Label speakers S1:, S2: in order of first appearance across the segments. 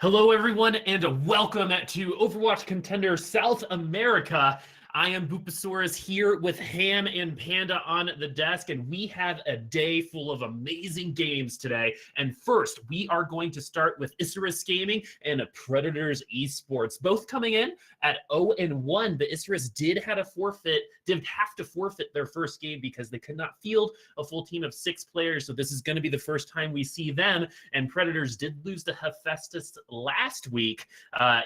S1: Hello, everyone, and welcome to Overwatch Contenders South America. I am Bupasaurus here with Ham and Panda on the desk, and we have a day full of amazing games today. And first, we are going to start with Isurus Gaming and Predators Esports, both coming in at 0-1. But Isurus did have to forfeit their first game because they could not field a full team of 6 players. So this is going to be the first time we see them. And Predators did lose to Hephaestus last week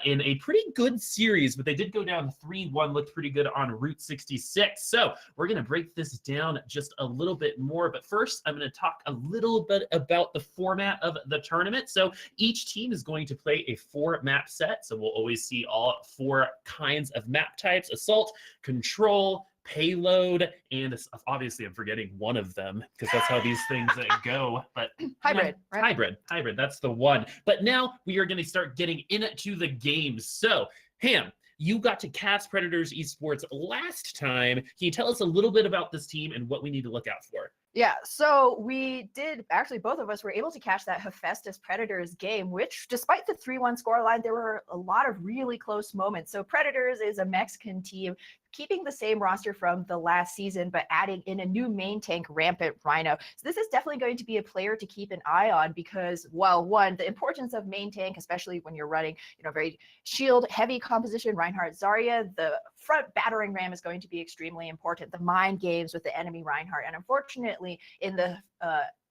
S1: in a pretty good series, but they did go down 3-1, looked pretty good on Route 66. So we're going to break this down just a little bit more. But first, I'm going to talk a little bit about the format of the tournament. So each team is going to play a 4-map set. So we'll always see all 4 kinds of map types: assault, control, payload, and obviously I'm forgetting one of them because that's how these things go. But
S2: hybrid, right?
S1: Hybrid, that's the one. But now we are going to start getting into the games. So Ham, you got to cast Predators Esports last time. Can you tell us a little bit about this team and what we need to look out for?
S2: Yeah, so we did, actually both of us were able to catch that Hephaestus Predators game, which despite the 3-1 scoreline, there were a lot of really close moments. So Predators is a Mexican team, keeping the same roster from the last season, but adding in a new main tank, Rampant Rhino. So this is definitely going to be a player to keep an eye on because, well, one, the importance of main tank, especially when you're running, very shield heavy composition, Reinhardt, Zarya, the front battering ram is going to be extremely important. The mind games with the enemy Reinhardt. And unfortunately, in the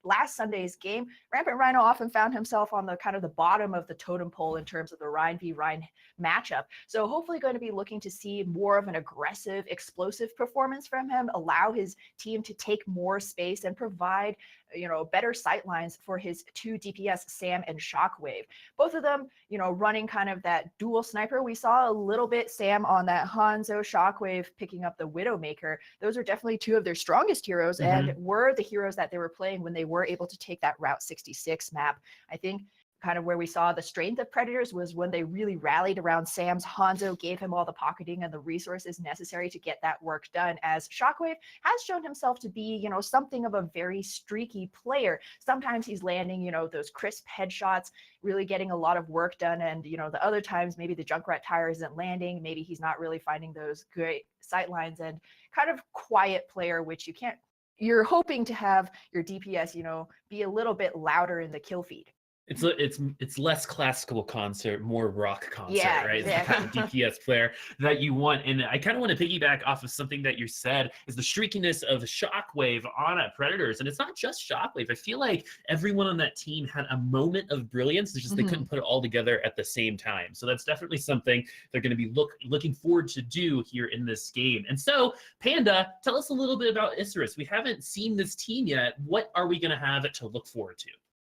S2: last Sunday's game, Rampant Rhino often found himself on the bottom of the totem pole in terms of the Rhine v Rhine matchup. So hopefully going to be looking to see more of an aggressive, explosive performance from him, allow his team to take more space and provide, better sight lines for his 2 DPS, Sam and Shockwave. Both of them, running kind of that dual sniper. We saw a little bit Sam on that Hanzo, Shockwave picking up the Widowmaker. Those are definitely 2 of their strongest heroes and were the heroes that they were playing when they were able to take that Route 66 map. I think kind of where we saw the strength of Predators was when they really rallied around Sam's Hanzo, gave him all the pocketing and the resources necessary to get that work done, as Shockwave has shown himself to be, something of a very streaky player. Sometimes he's landing, those crisp headshots, really getting a lot of work done. And, the other times maybe the Junkrat tire isn't landing. Maybe he's not really finding those great sight lines, and kind of quiet player, which you're hoping to have your DPS, be a little bit louder in the kill feed.
S1: It's less classical concert, more rock concert, right?
S2: Yeah.
S1: It's the kind of DPS player that you want. And I kind of want to piggyback off of something that you said, is the streakiness of Shockwave on Predators. And it's not just Shockwave. I feel like everyone on that team had a moment of brilliance. It's just they couldn't put it all together at the same time. So that's definitely something they're going to be looking forward to do here in this game. And so, Panda, tell us a little bit about Isurus. We haven't seen this team yet. What are we going to have to look forward to?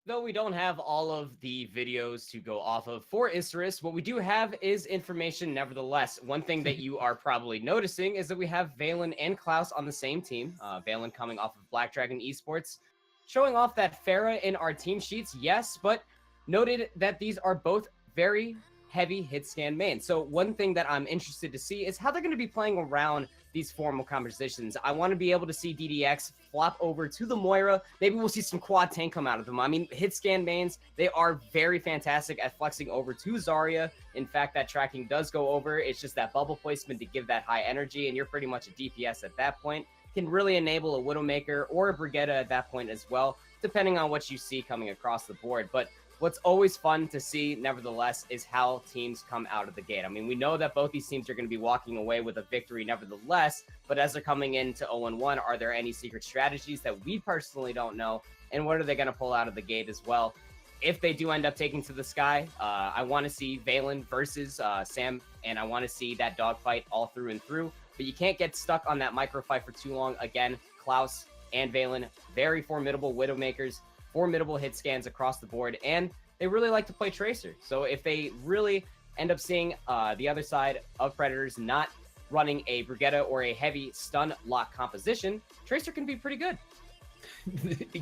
S3: Though we don't have all of the videos to go off of for Isurus, what we do have is information nevertheless. One thing that you are probably noticing is that we have Valen and Klaus on the same team. Valen coming off of Black Dragon Esports, showing off that Pharah in our team sheets, yes, but noted that these are both very heavy hit scan mains. So one thing that I'm interested to see is how they're going to be playing around these formal compositions. I want to be able to see DDX flop over to the Moira. Maybe we'll see some quad tank come out of them. I mean, hit scan mains, they are very fantastic at flexing over to Zarya. In fact, that tracking does go over. It's just that bubble placement to give that high energy, and you're pretty much a DPS at that point. Can really enable a Widowmaker or a Brigitte at that point as well, depending on what you see coming across the board. But what's always fun to see, nevertheless, is how teams come out of the gate. I mean, we know that both these teams are going to be walking away with a victory, nevertheless, but as they're coming into 0-1, are there any secret strategies that we personally don't know? And what are they going to pull out of the gate as well? If they do end up taking to the sky, I want to see Valen versus Sam, and I want to see that dogfight all through and through. But you can't get stuck on that micro fight for too long. Again, Klaus and Valen, very formidable Widowmakers, formidable hit scans across the board, and they really like to play Tracer. So if they really end up seeing the other side of Predators not running a Brigitte or a heavy stun lock composition, Tracer can be pretty good.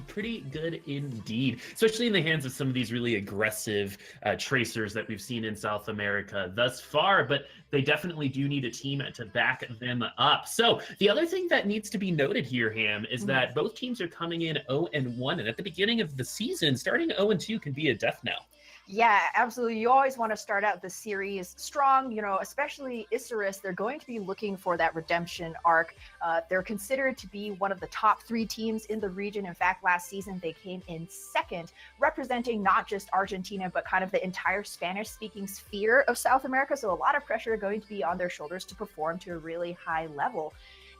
S1: Pretty good indeed, especially in the hands of some of these really aggressive tracers that we've seen in South America thus far, but they definitely do need a team to back them up. So the other thing that needs to be noted here, Ham, is that both teams are coming in 0-1, and at the beginning of the season, starting 0-2 can be a death knell.
S2: Yeah, absolutely. You always want to start out the series strong, especially Isurus. They're going to be looking for that redemption arc. They're considered to be one of the top 3 teams in the region. In fact, last season, they came in second, representing not just Argentina, but kind of the entire Spanish-speaking sphere of South America. So a lot of pressure going to be on their shoulders to perform to a really high level.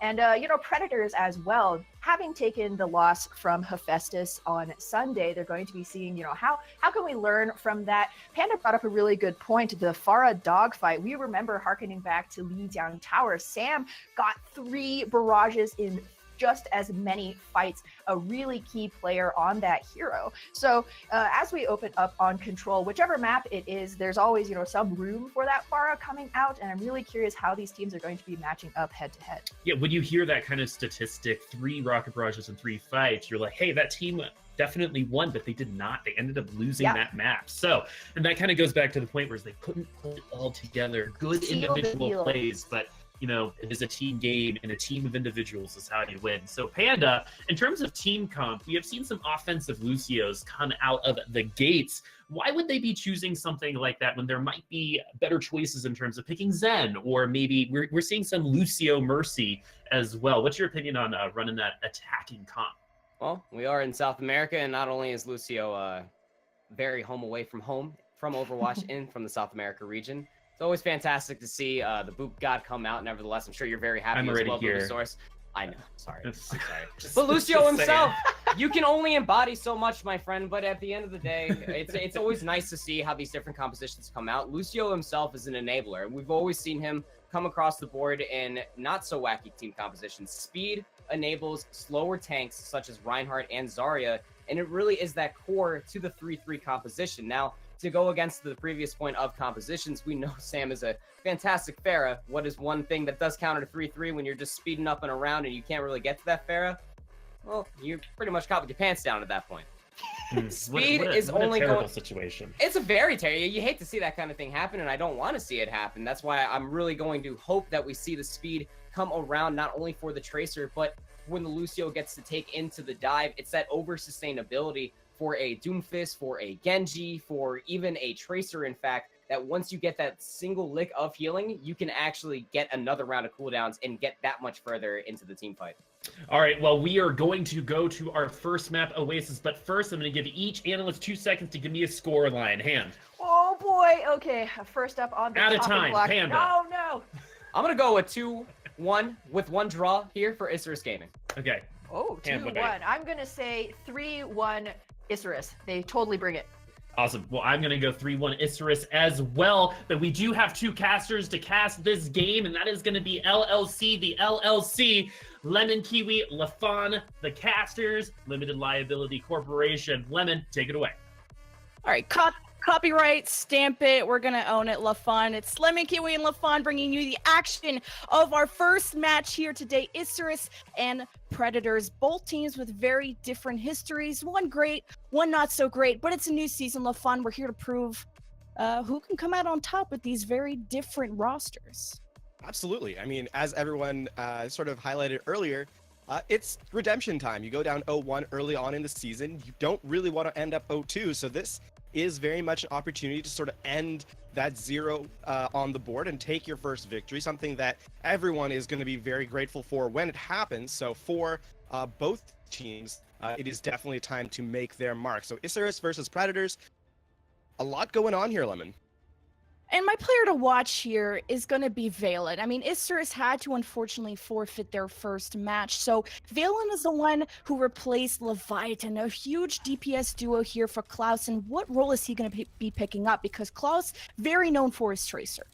S2: And, Predators as well, having taken the loss from Hephaestus on Sunday, they're going to be seeing, how can we learn from that? Panda brought up a really good point, the Farah dogfight. We remember hearkening back to Lijiang Tower. Sam got 3 barrages in just as many fights, a really key player on that hero. So as we open up on Control, whichever map it is, there's always, some room for that Farah coming out. And I'm really curious how these teams are going to be matching up head to head.
S1: Yeah, when you hear that kind of statistic, 3 rocket barrages in 3 fights, you're like, hey, that team definitely won, but they did not. They ended up losing that map. So, and that kind of goes back to the point where they couldn't put it all together. Good individual plays, but it is a team game, and a team of individuals is how you win. So Panda, in terms of team comp, we have seen some offensive Lucios come out of the gates. Why would they be choosing something like that when there might be better choices in terms of picking Zen, or maybe we're seeing some Lucio Mercy as well? What's your opinion on running that attacking comp?
S3: Well, we are in South America, and not only is Lucio very home away from home, from Overwatch and from the South America region, it's always fantastic to see the Boop God come out. Nevertheless, I'm sure you're very happy as well, Source. I know. Sorry. I'm sorry. But Lucio himself, you can only embody so much, my friend. But at the end of the day, it's always nice to see how these different compositions come out. Lucio himself is an enabler. We've always seen him come across the board in not so wacky team compositions. Speed enables slower tanks such as Reinhardt and Zarya, and it really is that core to the 3-3 composition. Now, to go against the previous point of compositions, we know Sam is a fantastic Pharah. What is one thing that does counter to 3-3 when you're just speeding up and around and you can't really get to that Pharah? Well, you're pretty much caught with your pants down at that point. Speed is only
S1: a terrible
S3: going.
S1: Situation.
S3: It's a very terrible. You hate to see that kind of thing happen, and I don't want to see it happen. That's why I'm really going to hope that we see the speed come around, not only for the Tracer, but when the Lucio gets to take into the dive. It's that over sustainability for a Doomfist, for a Genji, for even a Tracer, in fact, that once you get that single lick of healing, you can actually get another round of cooldowns and get that much further into the team fight.
S1: All right, well, we are going to go to our first map, Oasis, but first I'm going to give each analyst 2 seconds to give me a score line. Hand.
S2: Oh boy, okay, first up on the
S1: Out of
S2: topic
S1: time,
S2: block.
S1: Panda.
S2: Oh no.
S3: I'm going to go with 2-1 with 1 draw here for Isurus Gaming.
S1: Okay.
S2: Oh, 2-1. I'm going to say 3-1 Isurus. They totally bring it.
S1: Awesome. Well, I'm going to go 3-1 Isurus as well, but we do have 2 casters to cast this game, and that is going to be LLC, the LLC, Lemon Kiwi, Lafon, the casters, Limited Liability Corporation. Lemon, take it away.
S4: All right, copyright, stamp it. We're going to own it, LaFon. It's Lemon Kiwi and LaFon bringing you the action of our first match here today. Isurus and Predators, both teams with very different histories. One great, one not so great, but it's a new season, LaFon. We're here to prove who can come out on top with these very different rosters.
S5: Absolutely. I mean, as everyone sort of highlighted earlier, it's redemption time. You go down 0-1 early on in the season. You don't really want to end up 0-2, so this is very much an opportunity to sort of end that 0 on the board and take your first victory, something that everyone is going to be very grateful for when it happens. So for both teams, it is definitely time to make their mark. So Isurus versus Predators, a lot going on here, Lemon.
S4: And my player to watch here is going to be Valen. I mean, Isurus had to unfortunately forfeit their first match. So Valen is the one who replaced Leviathan, a huge DPS duo here for Klaus. And what role is he going to be picking up? Because Klaus, very known for his Tracer.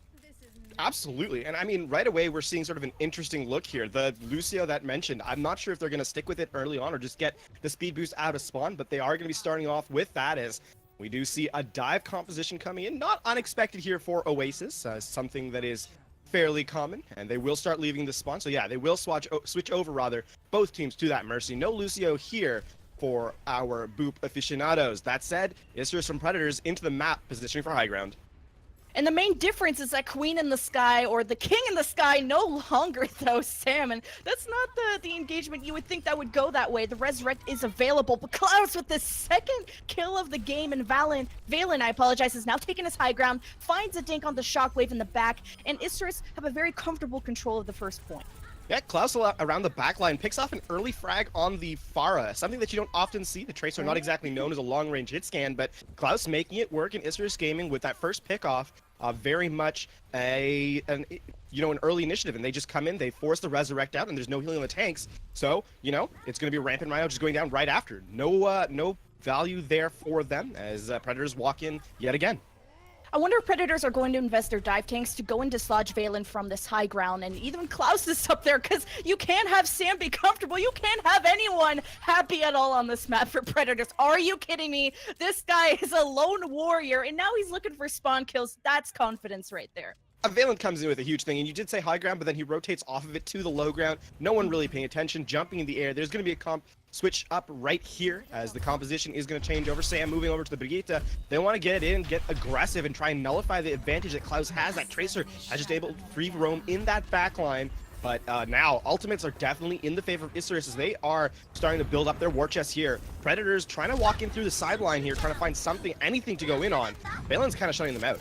S5: Absolutely. And I mean, right away, we're seeing sort of an interesting look here. The Lucio that mentioned, I'm not sure if they're going to stick with it early on or just get the speed boost out of spawn, but they are going to be starting off with that as we do see a dive composition coming in. Not unexpected here for Oasis, something that is fairly common, and they will start leaving the spawn. So yeah, they will switch over rather, both teams to that Mercy. No Lucio here for our Boop aficionados. That said, Isurus from Predators into the map, positioning for high ground.
S4: And the main difference is that Queen in the Sky, or the King in the Sky, no longer throws Sam. And that's not the engagement you would think that would go that way. The Resurrect is available, but Klaus with the second kill of the game, and Valen, I apologize, is now taking his high ground, finds a dink on the Shockwave in the back, and Isurus have a very comfortable control of the first point.
S5: Yeah, Klaus around the backline picks off an early frag on the Pharah, something that you don't often see. The Tracer not exactly known as a long-range hit scan, but Klaus making it work in Isurus Gaming with that first pick-off. Very much an early initiative, and they just come in, they force the Resurrect out, and there's no healing on the tanks. So, it's going to be rampant right now, just going down right after. No value there for them as Predators walk in yet again.
S4: I wonder if Predators are going to invest their dive tanks to go and dislodge Valen from this high ground, and even Klaus is up there, because you can't have Sam be comfortable. You can't have anyone happy at all on this map for Predators. Are you kidding me? This guy is a lone warrior, and now he's looking for spawn kills. That's confidence right there.
S5: Valen comes in with a huge thing, and you did say high ground, but then he rotates off of it to the low ground. No one really paying attention, jumping in the air. There's going to be a comp switch up right here as the composition is going to change over. Sam moving over to the Brigitte. They want to get it in, get aggressive, and try and nullify the advantage that Klaus has. That Tracer has just able to free roam in that back line. But now, ultimates are definitely in the favor of Isurus as they are starting to build up their war chest here. Predators trying to walk in through the sideline here, trying to find something, anything to go in on. Valen's kind of shutting them out.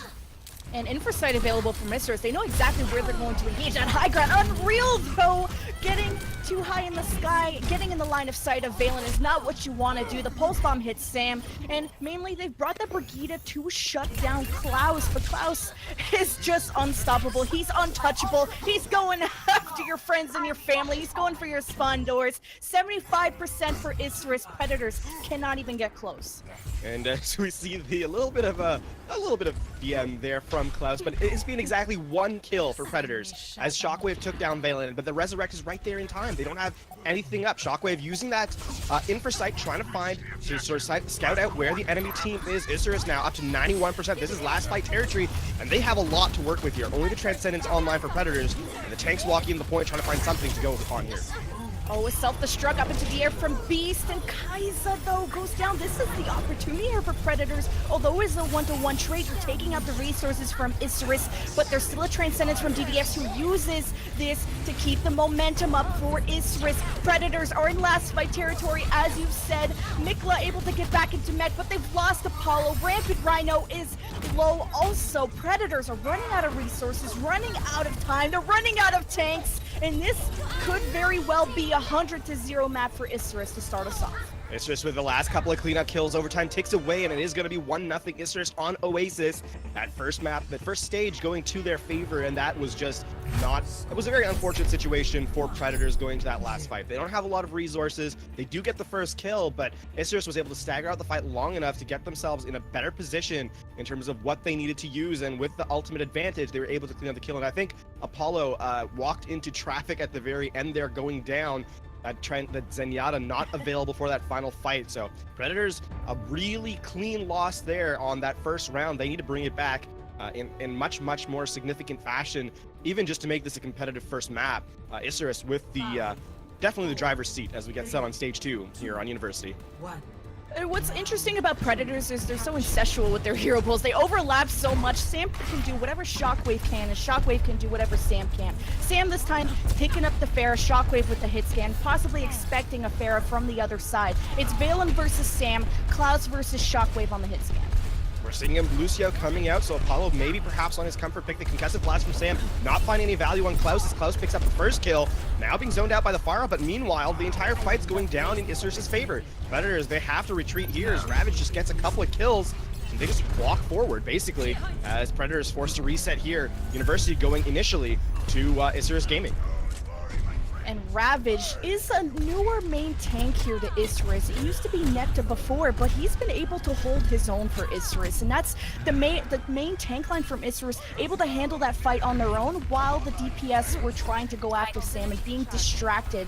S4: And Infrasight available from Isurus. They know exactly where they're going to engage at high ground. Unreal, though! Getting too high in the sky, getting in the line of sight of Valen is not what you want to do. The pulse bomb hits Sam, and mainly they've brought the Brigitte to shut down Klaus, but Klaus is just unstoppable. He's untouchable. He's going after your friends and your family. He's going for your spawn doors. 75% for Isurus. Predators cannot even get close.
S5: And so we see a little bit of BM there from Klaus, but it's been exactly one kill for Predators as Shockwave took down Valen, but the Resurrect is right there in time. They don't have anything up. Shockwave using that Infrasight, trying to find, to sort of scout out where the enemy team is. Isurus now up to 91%. This is last fight territory, and they have a lot to work with here. Only the Transcendence online for Predators, and the tanks walking in the point, trying to find something to go on here.
S4: Oh, a self-destruct up into the air from Beast, and Kai'Sa, though, goes down. This is the opportunity here for Predators. Although it's a one-to-one trade, you're taking out the resources from Isurus, but there's still a Transcendence from DDX who uses this to keep the momentum up for Isurus. Predators are in last fight territory, as you've said. Mikla able to get back into mech, but they've lost Apollo. Rampant Rhino is low also. Predators are running out of resources, running out of time, they're running out of tanks, and this could very well be 100-0 map for Isurus to start us off.
S5: Isurus with the last couple of cleanup kills, overtime ticks away, and it is going to be 1-0 Isurus on Oasis. That first map, that first stage going to their favor, and that was just not, it was a very unfortunate situation for Predators going to that last fight. They don't have a lot of resources. They do get the first kill, but Isurus was able to stagger out the fight long enough to get themselves in a better position in terms of what they needed to use, and with the ultimate advantage, they were able to clean up the kill. And I think Apollo walked into traffic at the very end there going down. That Zenyatta not available for that final fight. So Predators, a really clean loss there on that first round. They need to bring it back in much more significant fashion, even just to make this a competitive first map. Isurus with the definitely the driver's seat as we get set on stage 2 here on University.
S4: What's interesting about Predators is they're so incestual with their hero pools. They overlap so much. Sam can do whatever Shockwave can, and Shockwave can do whatever Sam can. Sam this time picking up the Pharah, Shockwave with the hit scan, possibly expecting a Pharah from the other side. It's Valen versus Sam, Klaus versus Shockwave on the hit scan.
S5: We're seeing him, Lucio coming out, so Apollo maybe perhaps on his comfort pick. The concussive blast from Sam, not finding any value on Klaus as Klaus picks up the first kill. Now being zoned out by the Pharah, but meanwhile, the entire fight's going down in Isurus' favor. Predators, they have to retreat here as Ravage just gets a couple of kills. And they just walk forward, basically, as Predators forced to reset here. University going initially to Isurus Gaming.
S4: And Ravage is a newer main tank here to Isurus. It used to be Necta before, but he's been able to hold his own for Isurus. And that's the main tank line from Isurus, able to handle that fight on their own while the DPS were trying to go after Sam and being distracted.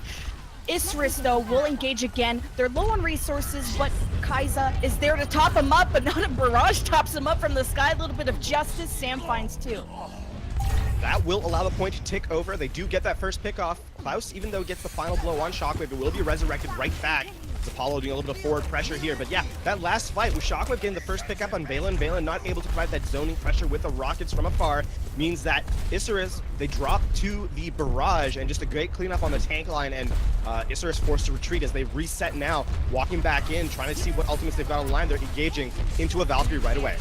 S4: Isurus, though, will engage again. They're low on resources, but Kai'Sa is there to top him up, but not a barrage tops him up from the sky. A little bit of justice. Sam finds 2.
S5: that will allow the point to tick over. They do get that first pick off. Klaus, even though gets the final blow on Shockwave, it will be resurrected right back. It's Apollo doing a little bit of forward pressure here. But yeah, that last fight with Shockwave getting the first pick up on Valen. Valen not able to provide that zoning pressure with the rockets from afar means that Isurus, they drop to the barrage, and just a great cleanup on the tank line, and Isurus forced to retreat as they reset now, walking back in, trying to see what ultimates they've got on the line. They're engaging into a Valkyrie right away.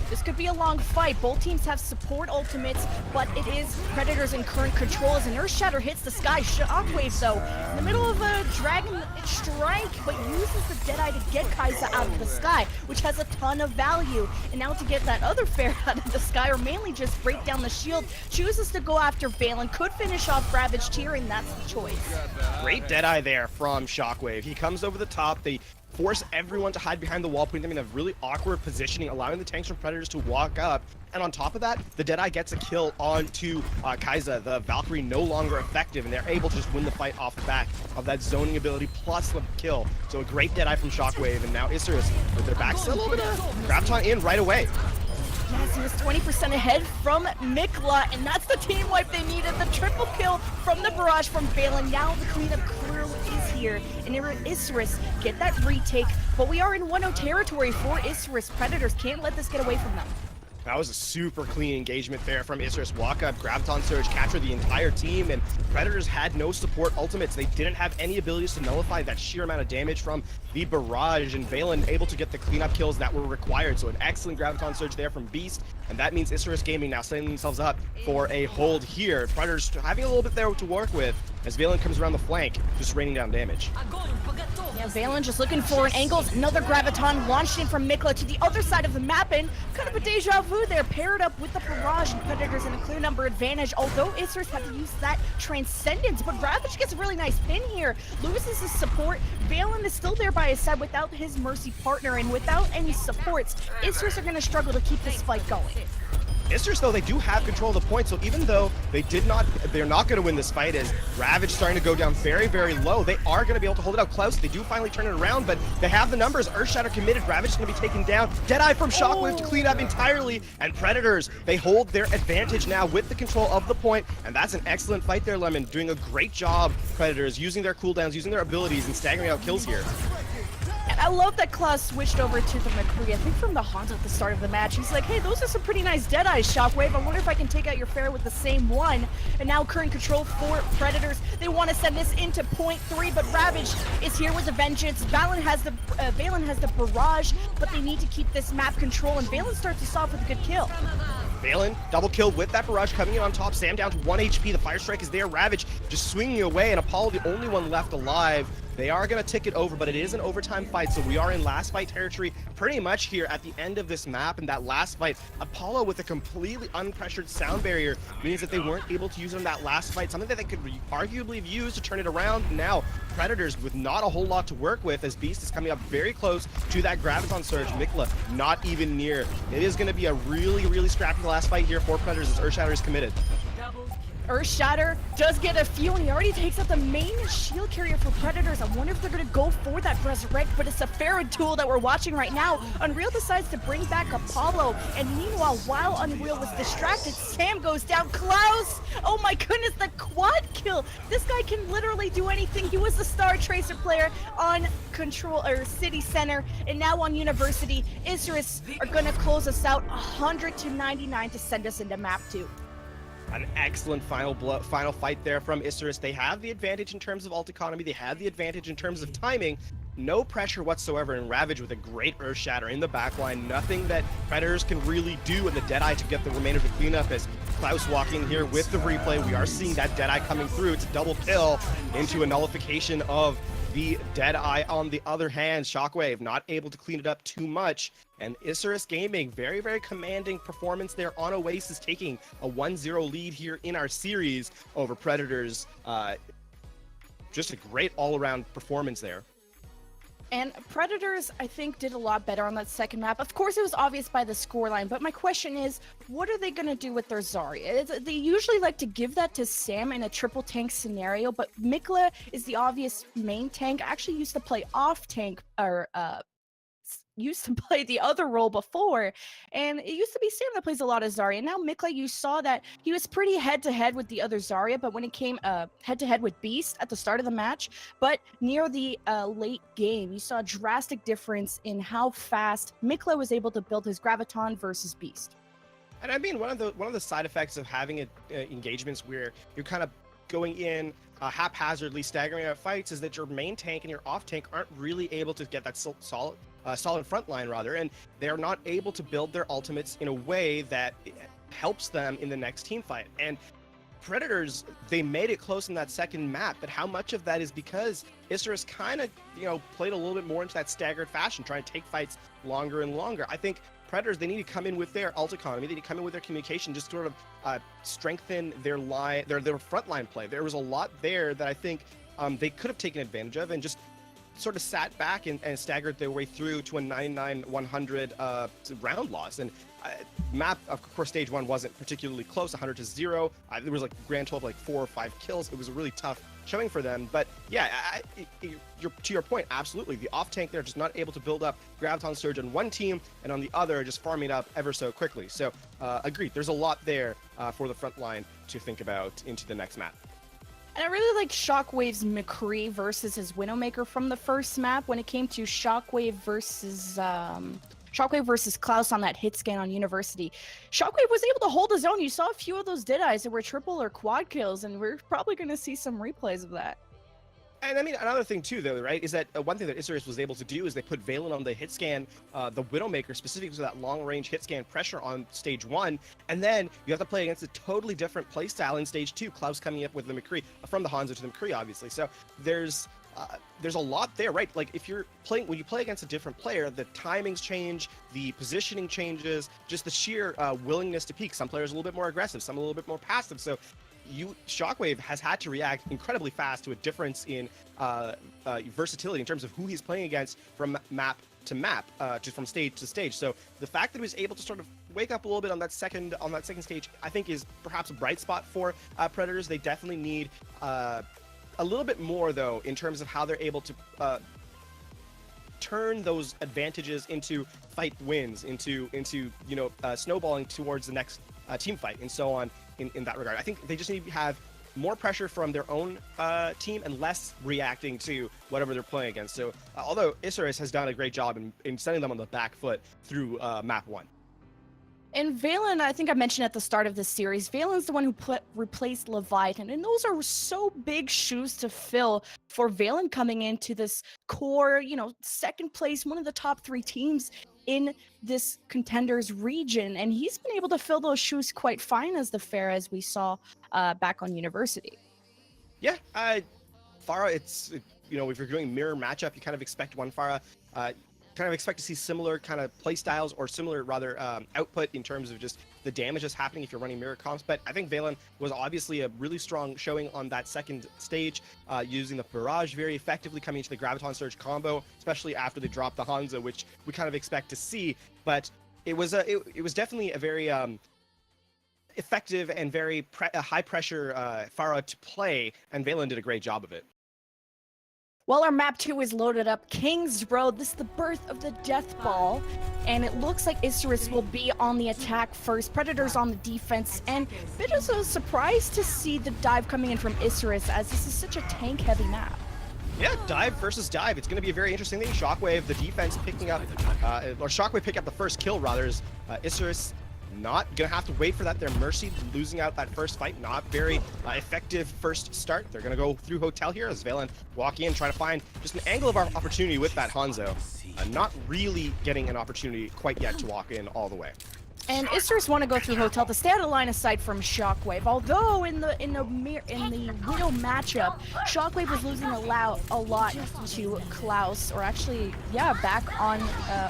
S4: This could be a long fight. Both teams have support ultimates, but it is Predators in current control as an Earth Shatter hits the sky. Shockwave, though, in the middle of a Dragon Strike, but uses the Deadeye to get Kai'Sa out of the sky, which has a ton of value. And now to get that other fair out of the sky, or mainly just break down the shield, chooses to go after Valen. Could finish off Ravaged here, and that's the choice.
S5: Great Deadeye there from Shockwave. He comes over the top. They force everyone to hide behind the wall, putting them in a really awkward positioning, allowing the tanks from Predators to walk up. And on top of that, the Deadeye gets a kill onto Kai'Sa. The Valkyrie no longer effective, and they're able to just win the fight off the back of that zoning ability plus the kill. So a great Deadeye from Shockwave, and now Isurus with their backs a little bit of Graviton in right away.
S4: Yes, he was 20% ahead from Mikla, and that's the team wipe they needed. The triple kill from the barrage from Valen. Now the cleanup crew is here, and Isurus get that retake, but we are in 1-0 territory for Isurus. Predators can't let this get away from them.
S5: That was a super clean engagement there from Isurus. Walk up, Graviton Surge, capture the entire team, and Predators had no support ultimates. They didn't have any abilities to nullify that sheer amount of damage from the barrage, and Valen able to get the cleanup kills that were required. So an excellent Graviton Surge there from Beast, and that means Isurus Gaming now setting themselves up for a hold here. Predators having a little bit there to work with as Valen comes around the flank, just raining down damage.
S4: Yeah, Valen just looking for an angles. Another Graviton launched in from Mikla to the other side of the map, and kind of a deja vu there, paired up with the barrage, and Predators in a clear number advantage, although Isurus had to use that Transcendence, but Ravage gets a really nice pin here, loses his support. Valen is still there by his side without his Mercy partner, and without any supports, Isurus are going to struggle to keep this fight going.
S5: Isurus, though, they do have control of the point, so even though they're not going to win this fight, as Ravage starting to go down very, very low, they are going to be able to hold it out. Klaus, they do finally turn it around, but they have the numbers. Earthshatter committed. Ravage is going to be taken down. Deadeye from Shockwave to clean up entirely, and Predators, they hold their advantage now with the control of the point, and that's an excellent fight there, Lemon. Doing a great job, Predators, using their cooldowns, using their abilities, and staggering out kills here.
S4: And I love that Klaus switched over to the McCree. I think from the Hanzo at the start of the match, he's like, hey, those are some pretty nice Deadeyes, Shockwave. I wonder if I can take out your fair with the same one. And now current control for Predators. They want to send this into point 3, but Ravage is here with a vengeance. Valen has the barrage, but they need to keep this map control, and Valen starts us off with a good kill.
S5: Valen, double kill with that barrage coming in on top. Sam down to 1 HP. The Fire Strike is there. Ravage just swinging away, and Apollo the only one left alive. They are going to tick it over, but it is an overtime fight, so we are in last fight territory pretty much here at the end of this map. And that last fight, Apollo with a completely unpressured sound barrier means that they weren't able to use it in that last fight, something that they could arguably have used to turn it around. Now, Predators with not a whole lot to work with, as Beast is coming up very close to that Graviton Surge. Mikla not even near. It is going to be a really, really scrappy last fight here for Predators as Earthshatter is committed.
S4: Earthshatter does get a few, and he already takes out the main shield carrier for Predators. I wonder if they're going to go for that Resurrect, but it's a Farad tool that we're watching right now. Unreal decides to bring back Apollo, and meanwhile, while Unreal was distracted, Sam goes down. Klaus! Oh my goodness, the quad kill! This guy can literally do anything. He was the Star Tracer player on Control or City Center, and now on University. Isurus are going to close us out 100-99 to send us into map 2.
S5: An excellent final fight there from Isurus. They have the advantage in terms of ult economy. They have the advantage in terms of timing. No pressure whatsoever, and Ravage with a great Earthshatter in the backline. Nothing that Predators can really do in the Deadeye to get the remainder of the cleanup, as Klaus walking here with the replay. We are seeing that Deadeye coming through. It's a double kill into a nullification of the Deadeye. On the other hand, Shockwave not able to clean it up too much, and Isurus Gaming, very, very commanding performance there on Oasis, taking a 1-0 lead here in our series over Predators. Just a great all-around performance there.
S4: And Predators, I think, did a lot better on that second map. Of course, it was obvious by the scoreline, but my question is, what are they going to do with their Zarya? They usually like to give that to Sam in a triple tank scenario, but Mikla is the obvious main tank. I actually used to play off tank, or used to play the other role before, and it used to be Sam that plays a lot of Zarya. Now Mikla, you saw that he was pretty head-to-head with the other Zarya, but when it came head-to-head with Beast at the start of the match, but near the late game, you saw a drastic difference in how fast Mikla was able to build his Graviton versus Beast.
S5: And I mean, one of the side effects of having engagements where you're kind of going in haphazardly, staggering out fights, is that your main tank and your off tank aren't really able to get that solid front line, rather, and they're not able to build their ultimates in a way that helps them in the next team fight. And Predators, they made it close in that second map, but how much of that is because Isurus kind of, played a little bit more into that staggered fashion, trying to take fights longer and longer. I think Predators, they need to come in with their ult economy, they need to come in with their communication, just sort of strengthen their front line play. There was a lot there that I think they could have taken advantage of and just sort of sat back and staggered their way through to a 99-100 round loss. And map, of course, stage 1 wasn't particularly close, 100-0. There was like a grand total of like 4 or 5 kills. It was a really tough showing for them. But yeah, to your point, absolutely. The off tank there just not able to build up Graviton Surge on one team, and on the other just farming up ever so quickly. So agreed, there's a lot there for the front line to think about into the next map.
S4: And I really like Shockwave's McCree versus his Widowmaker from the first map when it came to Shockwave versus Klaus on that hit scan on University. Shockwave was able to hold his own. You saw a few of those Deadeyes that were triple or quad kills, and we're probably going to see some replays of that.
S5: And I mean, another thing too, though, right, is that one thing that Isurus was able to do is they put Valen on the hit scan, the Widowmaker, specifically to that long-range hit scan pressure on stage 1, and then you have to play against a totally different playstyle in stage 2. Klaus coming up with the McCree, from the Hanzo to the McCree, obviously. So there's a lot there, right? Like when you play against a different player, the timings change, the positioning changes, just the sheer willingness to peak. Some players are a little bit more aggressive, some a little bit more passive. So Shockwave has had to react incredibly fast to a difference in versatility in terms of who he's playing against from map to map, just from stage to stage. So the fact that he was able to sort of wake up a little bit on that second stage, I think is perhaps a bright spot for Predators. They definitely need a little bit more, though, in terms of how they're able to turn those advantages into fight wins, into snowballing towards the next team fight, and so on in that regard. I think they just need to have more pressure from their own team and less reacting to whatever they're playing against. So although Isurus has done a great job in sending them on the back foot through map 1.
S4: And Valen, I think I mentioned at the start of this series, Valen's the one who replaced Leviathan, and those are so big shoes to fill for Valen coming into this core, second place, one of the top 3 teams in this Contenders region, and he's been able to fill those shoes quite fine as the fair, as we saw back on University. Yeah,
S5: Pharah, if you're doing mirror matchup, you kind of expect one Pharah, kind of expect to see similar kind of play styles, or similar rather output in terms of just the damage that's happening if you're running mirror comps. But I think Valen was obviously a really strong showing on that second stage, using the barrage very effectively, coming into the Graviton Surge combo, especially after they dropped the Hanzo, which we kind of expect to see. But it was definitely a very effective and very high pressure Pharah to play, and Valen did a great job of it.
S4: Well, our map 2 is loaded up. King's Road, this is the birth of the Death Ball, and it looks like Isurus will be on the attack first, Predators on the defense, and a bit of a surprise to see the dive coming in from Isurus, as this is such a tank-heavy map.
S5: Yeah, dive versus dive. It's going to be a very interesting thing. Shockwave, the defense picking up, or Shockwave pick up the first kill, rather, is Isurus not gonna have to wait for that. Their Mercy losing out that first fight, not very effective first start. They're gonna go through Hotel here as Valen walk in, try to find just an angle of opportunity with that Hanzo. Not really getting an opportunity quite yet to walk in all the way.
S4: And Isurus want to go through Hotel to stay out of line of sight from Shockwave. Although in the Widow matchup, Shockwave was losing a lot to Klaus, or actually, yeah, back on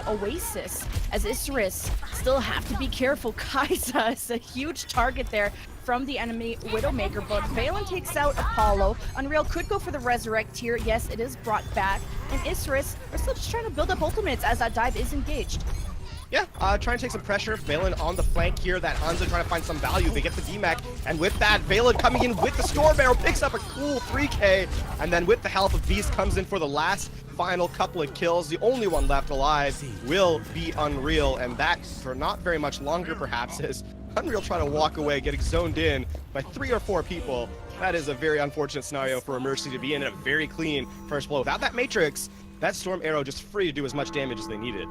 S4: Oasis. As Isurus still have to be careful. Kai'Sa is a huge target there from the enemy Widowmaker, but Valen takes out Apollo. Unreal could go for the Resurrect here. Yes, it is brought back. And Isurus are still just trying to build up ultimates as that dive is engaged.
S5: Yeah, trying to take some pressure. Valen on the flank here. That Hanzo trying to find some value. They get the DMAC, and with that, Valen coming in with the Storm Barrel, picks up a cool 3K, and then with the help of Beast comes in for the last final couple of kills. The only one left alive will be Unreal, and that for not very much longer perhaps, as Unreal trying to walk away, getting zoned in by 3 or 4 people. That is a very unfortunate scenario for Mercy to be in a very clean first blow. Without that Matrix, that Storm Arrow just free to do as much damage as they needed.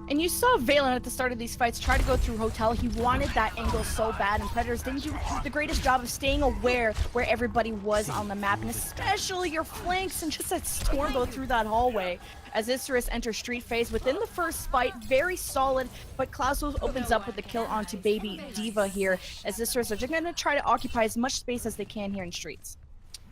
S4: And you saw Valen at the start of these fights try to go through Hotel. He wanted that angle so bad, and Predators didn't do the greatest job of staying aware where everybody was on the map, and especially your flanks and just that Stormbow through that hallway. As Isurus enters street phase within the first fight, very solid, but Klaus opens up with the kill onto Baby Diva here, as Isurus are just going to try to occupy as much space as they can here in streets.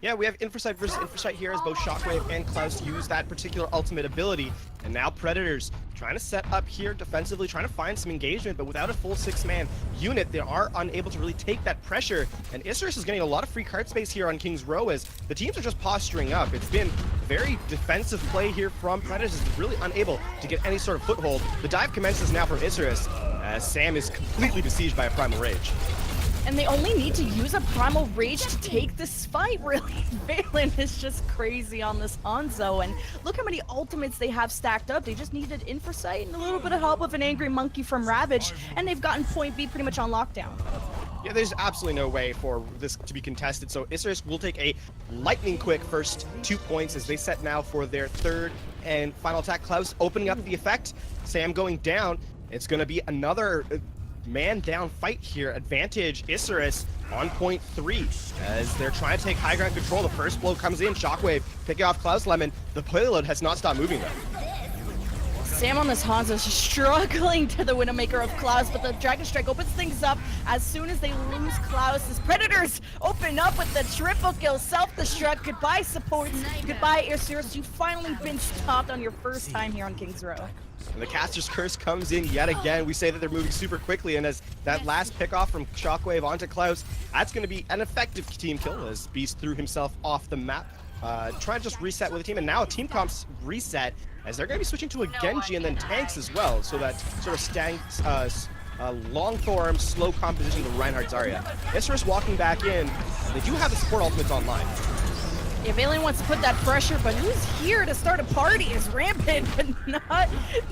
S5: Yeah, we have Infrasight versus Infrasight here as both Shockwave and Klaus use that particular ultimate ability. And now Predators trying to set up here defensively, trying to find some engagement, but without a full 6-man unit, they are unable to really take that pressure. And Isurus is getting a lot of free card space here on King's Row as the teams are just posturing up. It's been very defensive play here from Predators, is really unable to get any sort of foothold. The dive commences now from Isurus, as Sam is completely besieged by a Primal Rage.
S4: And they only need to use a Primal Rage to take this fight, really. Valen is just crazy on this Hanzo, and look how many ultimates they have stacked up. They just needed Infrasight and a little bit of help with an Angry Monkey from Ravage, and they've gotten point B pretty much on lockdown.
S5: Yeah, there's absolutely no way for this to be contested, so Isurus will take a lightning quick first 2 points as they set now for their third and final attack. Klaus opening up the effect, Sam going down. It's going to be another man down fight here. Advantage Isurus on point 3 as they're trying to take high ground control. The first blow comes in, Shockwave picking off Klaus Lemon. The payload has not stopped moving though.
S4: Sam on this Hanzo is struggling to the Widowmaker of Klaus, but the Dragon Strike opens things up as soon as they lose Klaus. As Predators open up with the triple kill, self-destruct. Goodbye supports, goodbye Isurus. You've finally been stopped on your first time here on King's Row.
S5: And the Caster's Curse comes in yet again. We say that they're moving super quickly, and as that last pickoff from Shockwave onto Klaus, that's going to be an effective team kill as Beast threw himself off the map. Trying to just reset with the team, and now a team comps reset as they're going to be switching to a Genji and then tanks as well, so that sort of long form, slow composition of Reinhardt Zarya. Isurus walking back in. They do have the support ultimates online.
S4: Yeah, Valen wants to put that pressure, but who's here to start a party is Rampant, but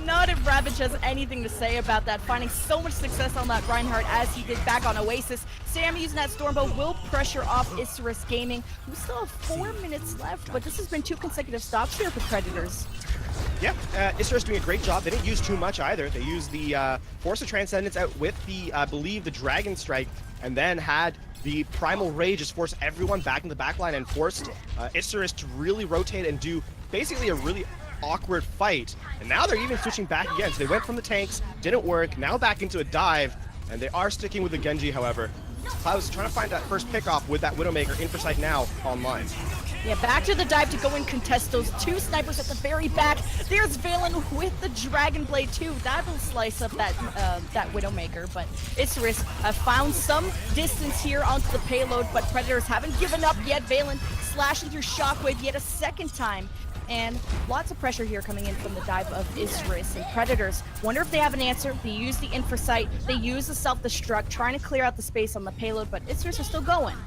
S4: not if Ravage has anything to say about that. Finding so much success on that Reinhardt as he did back on Oasis. Sam using that Stormbow will pressure off Isurus Gaming. We still have 4 minutes left, but this has been 2 consecutive stops here for Predators.
S5: Yeah, Isurus doing a great job. They didn't use too much either. They used the Force of Transcendence out with the, I believe, the Dragon Strike, and then had the Primal Rage just forced everyone back in the backline and forced Isurus to really rotate and do basically a really awkward fight. And now they're even switching back again. So they went from the tanks, didn't work, now back into a dive, and they are sticking with the Genji, however. Klaus trying to find that first pickoff with that Widowmaker. Infrasight now online.
S4: Yeah, back to the dive to go and contest those 2 snipers at the very back. There's Valen with the Dragon Blade too. That will slice up that Widowmaker, but Isurus found some distance here onto the payload, but Predators haven't given up yet. Valen slashing through Shockwave yet a second time. And lots of pressure here coming in from the dive of Isurus. And Predators wonder if they have an answer. They use the Infrasight, they use the self-destruct, trying to clear out the space on the payload, but Isurus are still going.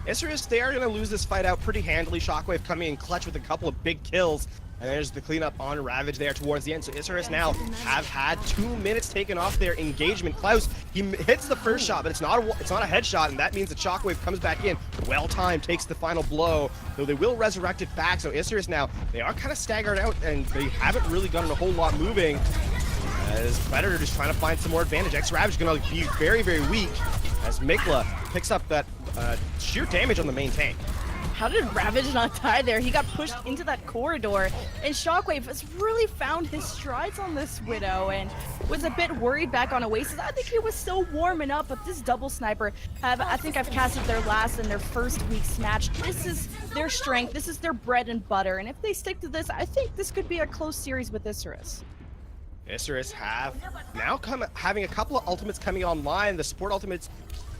S5: Isurus, they are going to lose this fight out pretty handily. Shockwave coming in clutch with a couple of big kills. And there's the cleanup on Ravage there towards the end. So Isurus now have had 2 minutes taken off their engagement. Klaus, he hits the first shot, but it's not a headshot, and that means that Shockwave comes back in. Well timed, takes the final blow, though they will resurrect it back. So Isurus now, they are kind of staggered out, and they haven't really gotten a whole lot moving. As Predator just trying to find some more advantage. X-Ravage is going to be very, very weak as Mikla picks up that sheer damage on the main tank.
S4: How did Ravage not die there? He got pushed into that corridor, and Shockwave has really found his strides on this Widow and was a bit worried back on Oasis. I think he was still warming up, but this double sniper I think I've casted their last in their first week's match. This is their strength, this is their bread and butter, and if they stick to this, I think this could be a close series with Isurus.
S5: Isurus having a couple of ultimates coming online. The support ultimates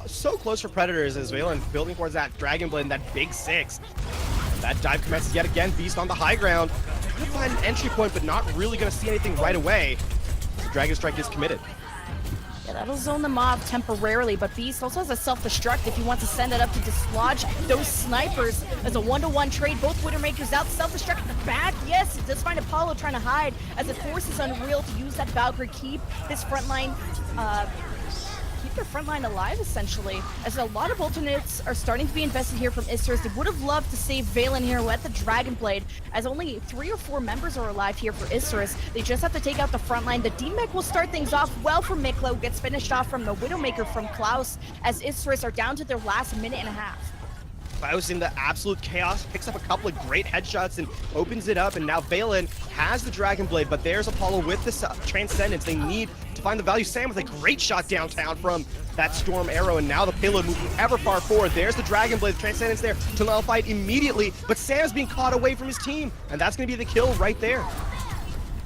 S5: so close for Predators as Valen building towards that Dragon Blade and that big 6. That dive commences yet again. Beast on the high ground. Trying to find an entry point, but not really going to see anything right away. Dragon Strike is committed.
S4: Yeah, that'll zone them off temporarily, but Beast also has a self-destruct if he wants to send it up to dislodge those snipers. As a 1-to-1 trade, both Widowmakers out, self-destruct at the back. Yes, it does find Apollo trying to hide as it forces Unreal to use that Valkyrie, keep his front line, keep their front line alive, essentially. As a lot of alternates are starting to be invested here from Isurus. They would have loved to save Valen here with the Dragon Blade, as only 3 or 4 members are alive here for Isurus. They just have to take out the front line. The D-Mech will start things off well for Miklo, gets finished off from the Widowmaker from Klaus, as Isurus are down to their last minute and a half.
S5: Klaus in the absolute chaos, picks up a couple of great headshots and opens it up, and now Valen has the Dragon Blade, but there's Apollo with the Transcendence. They need to find the value. Sam with a great shot downtown from that Storm Arrow, and now the payload moving ever far forward. There's the Dragon Blade, the Transcendence there to nullify it immediately, but Sam's being caught away from his team, and that's going to be the kill right there.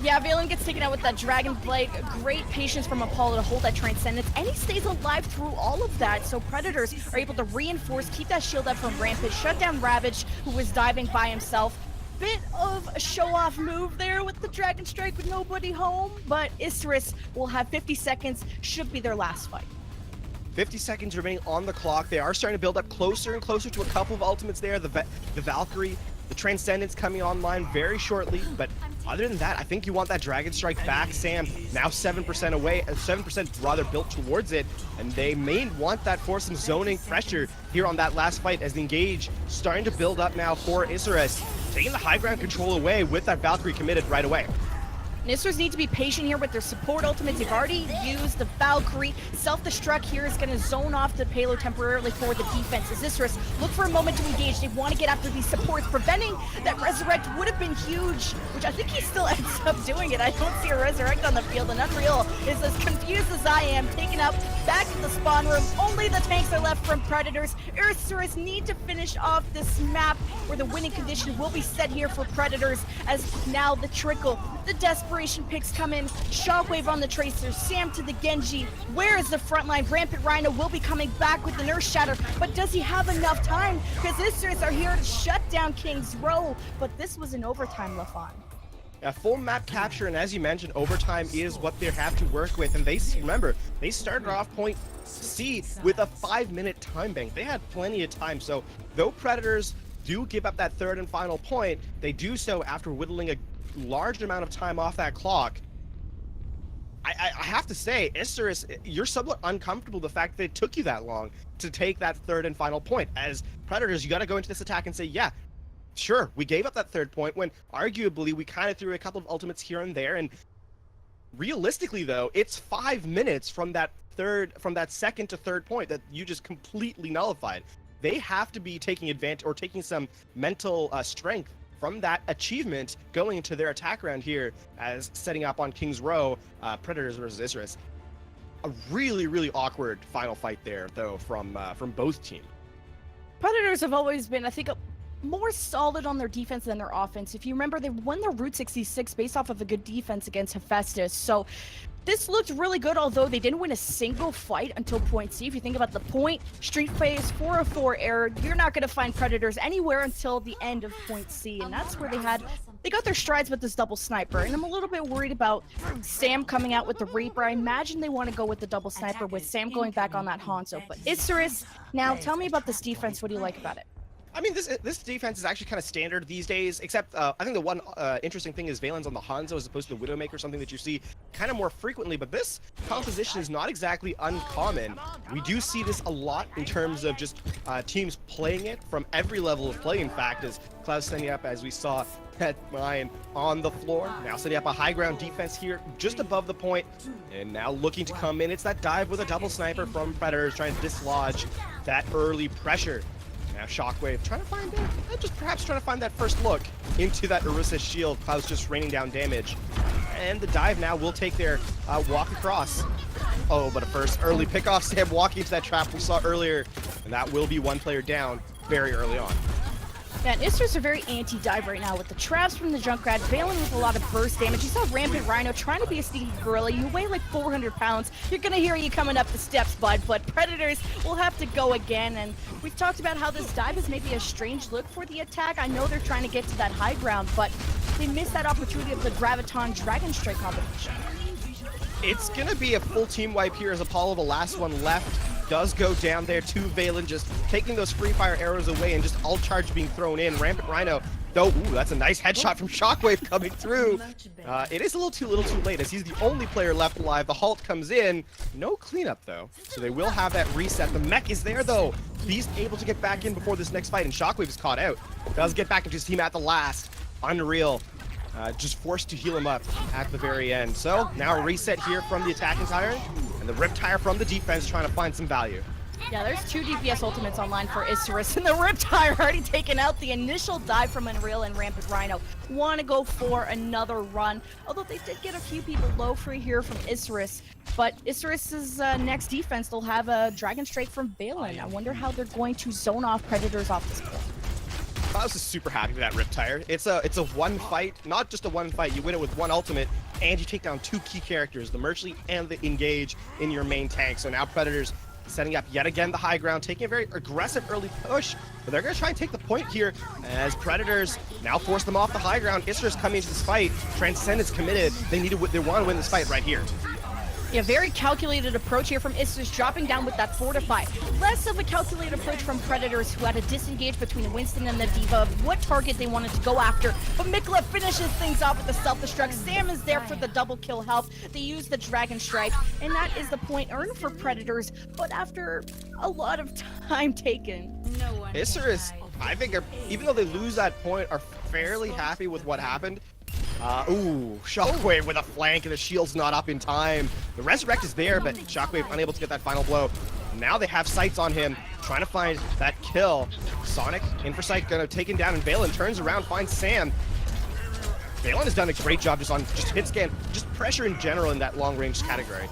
S4: Yeah, Valen gets taken out with that Dragon Blade. Great patience from Apollo to hold that Transcendence, and he stays alive through all of that. So Predators are able to reinforce, keep that shield up from Rampage, shut down Ravage, who was diving by himself. Bit of a show-off move there with the Dragon Strike with nobody home, but Isurus will have 50 seconds, should be their last fight.
S5: 50 seconds remaining on the clock. They are starting to build up closer and closer to a couple of ultimates there. The Valkyrie, the Transcendence coming online very shortly, but other than that, I think you want that Dragon Strike back. Sam now 7% away, 7% rather built towards it, and they may want that for some zoning pressure here on that last fight as the engage starting to build up now for Isurus, taking the high ground control away with that Valkyrie committed right away.
S4: Isurus need to be patient here with their support ultimates. They've already used the Valkyrie. Self-destruct here is going to zone off the payload temporarily for the defense. As Isurus look for a moment to engage, they want to get after these supports. Preventing that Resurrect would have been huge, which I think he still ends up doing it. I don't see a Resurrect on the field, and Unreal is as confused as I am. Taken up back to the spawn room. Only the tanks are left from Predators. Isurus need to finish off this map where the winning condition will be set here for Predators, as now the trickle, the desperation picks come in. Shockwave on the Tracer, Sam to the Genji. Where is the front line? Rampant Rhino will be coming back with the Nurse Shatter, but does he have enough time? Because Isurus are here to shut down King's Row, but this was an overtime, Lafon.
S5: A full map capture, and as you mentioned, overtime is what they have to work with, and remember, they started off point C with a 5-minute time bank. They had plenty of time, so though Predators do give up that third and final point, they do so after whittling a large amount of time off that clock. I have to say, Isurus, you're somewhat uncomfortable the fact that it took you that long to take that third and final point. As Predators, you got to go into this attack and say, yeah, sure, we gave up that third point when arguably we kind of threw a couple of ultimates here and there, and realistically though, it's 5 minutes from that second to third point that you just completely nullified. They have to be taking advantage or taking some mental strength from that achievement going into their attack round here, as setting up on King's Row, Predators versus Isurus. A really, really awkward final fight there, though, from both teams.
S4: Predators have always been, I think, more solid on their defense than their offense. If you remember, they won their Route 66 based off of a good defense against Hephaestus. So this looked really good, although they didn't win a single fight until point C. If you think about the point, Street Phase, 404 error, you're not going to find Predators anywhere until the end of point C. And that's where they got their strides with this double sniper. And I'm a little bit worried about Sam coming out with the Reaper. I imagine they want to go with the double sniper with Sam going back on that Hanzo. But Isurus, now tell me about this defense. What do you like about it?
S5: I mean, this defense is actually kind of standard these days, except I think the one interesting thing is Valen's on the Hanzo as opposed to the Widowmaker, something that you see kind of more frequently, but this composition is not exactly uncommon. We do see this a lot in terms of just teams playing it from every level of play, in fact, as Klaus setting up, as we saw, that line on the floor, now setting up a high ground defense here just above the point, and now looking to come in. It's that dive with a double sniper from Predators, trying to dislodge that early pressure. Now Shockwave trying to find perhaps trying to find that first look into that Orisa shield. Klaus just raining down damage. And the dive now will take their walk across. Oh, but a first early pickoff. Sam walking into that trap we saw earlier. And that will be one player down very early on.
S4: Yeah, and Isurus are very anti-dive right now with the traps from the Junkrat, Valen with a lot of burst damage. You saw Rampant Rhino trying to be a sneaky gorilla. You weigh like 400 pounds. You're going to hear you coming up the steps, bud. But Predators will have to go again. And we've talked about how this dive is maybe a strange look for the attack. I know they're trying to get to that high ground, but they missed that opportunity of the Graviton Dragon Strike combination.
S5: it's gonna be a full team wipe here as Apollo, the last one left, does go down there to Valen, just taking those free fire arrows away and just all charge being thrown in. Rampant Rhino, though, ooh, that's a nice headshot from Shockwave coming through. It is a little too late as he's the only player left alive. The halt comes in, no cleanup though, so they will have that reset. The mech is there though. He's able to get back in before this next fight, and Shockwave is caught out. Does get back into his team at the last. Unreal. Just forced to heal him up at the very end. So now a reset here from the attacking tire and the Riptire from the defense trying to find some value.
S4: Yeah, there's 2 DPS ultimates online for Isurus, and the Riptire already taken out. The initial dive from Unreal and Rampant Rhino want to go for another run, although they did get a few people low free here from Isurus. But Isurus's next defense, they'll have a Dragon Strike from Valen. I wonder how they're going to zone off Predators off this point.
S5: I was just super happy with that Riptire. It's a one fight, not just a one fight. You win it with one ultimate, and you take down 2 key characters, the Merchly and the Engage, in your main tank. So now Predators setting up yet again the high ground, taking a very aggressive early push, but they're going to try and take the point here as Predators now force them off the high ground. Isurus coming into this fight, Transcendence committed. They want to win this fight right here.
S4: Yeah, very calculated approach here from Isurus, dropping down with that Fortify. Less of a calculated approach from Predators, who had to disengage between Winston and the Diva of what target they wanted to go after. But Mikla finishes things off with the self-destruct. Sam is there for the double kill help. They use the Dragon Strike, and that is the point earned for Predators. But after a lot of time taken,
S5: Isurus, I think, even though they lose that point, are fairly happy with what happened. Ooh, Shockwave with a flank, and the shield's not up in time. The Resurrect is there, but Shockwave unable to get that final blow. Now they have sights on him, trying to find that kill. Sonic, in for sight, gonna take him down, and Valen turns around, finds Sam. Valen has done a great job just hit scan, just pressure in general in that long range category.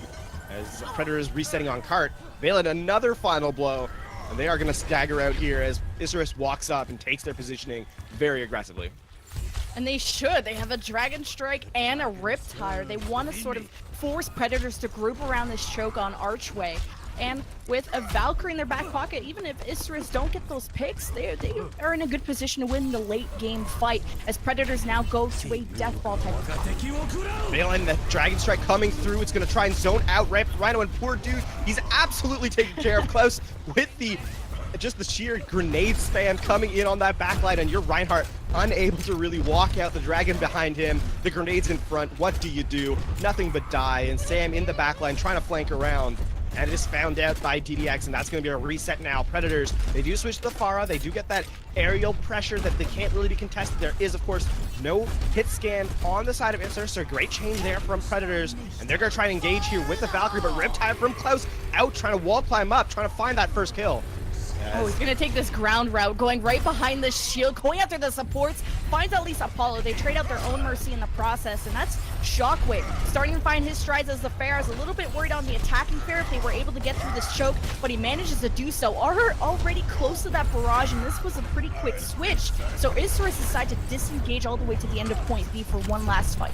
S5: As Predator is resetting on cart, Valen another final blow, and they are gonna stagger out here as Isurus walks up and takes their positioning very aggressively.
S4: and they should. They have a Dragon Strike and a Riptire. They want to sort of force Predators to group around this choke on Archway. And with a Valkyrie in their back pocket, even if Isurus don't get those picks, they are in a good position to win the late game fight as Predators now go to a death ball type of fight.
S5: Valen, the Dragon Strike coming through. It's going to try and zone out Rhino, and poor dude, he's absolutely taken care of. Klaus with just the sheer grenade spam coming in on that backline, and your Reinhardt unable to really walk out. The Dragon behind him, the grenades in front. What do you do? Nothing but die, and Sam in the backline trying to flank around. And it is found out by DDX, and that's going to be a reset now. Predators, they do switch to the Pharah. They do get that aerial pressure that they can't really be contested. There is, of course, no hit scan on the side of Isurus. So a great change there from Predators, and they're going to try and engage here with the Valkyrie, but Riptide from Klaus out, trying to wall climb up, trying to find that first kill.
S4: Oh, he's gonna take this ground route, going right behind the shield, going after the supports, finds at least Apollo. They trade out their own Mercy in the process, and that's Shockwave starting to find his strides as the Pharah's a little bit worried on the attacking Pharah if they were able to get through this choke, but he manages to do so. Are already close to that barrage, and this was a pretty quick switch. So Isurus decided to disengage all the way to the end of point B for one last fight.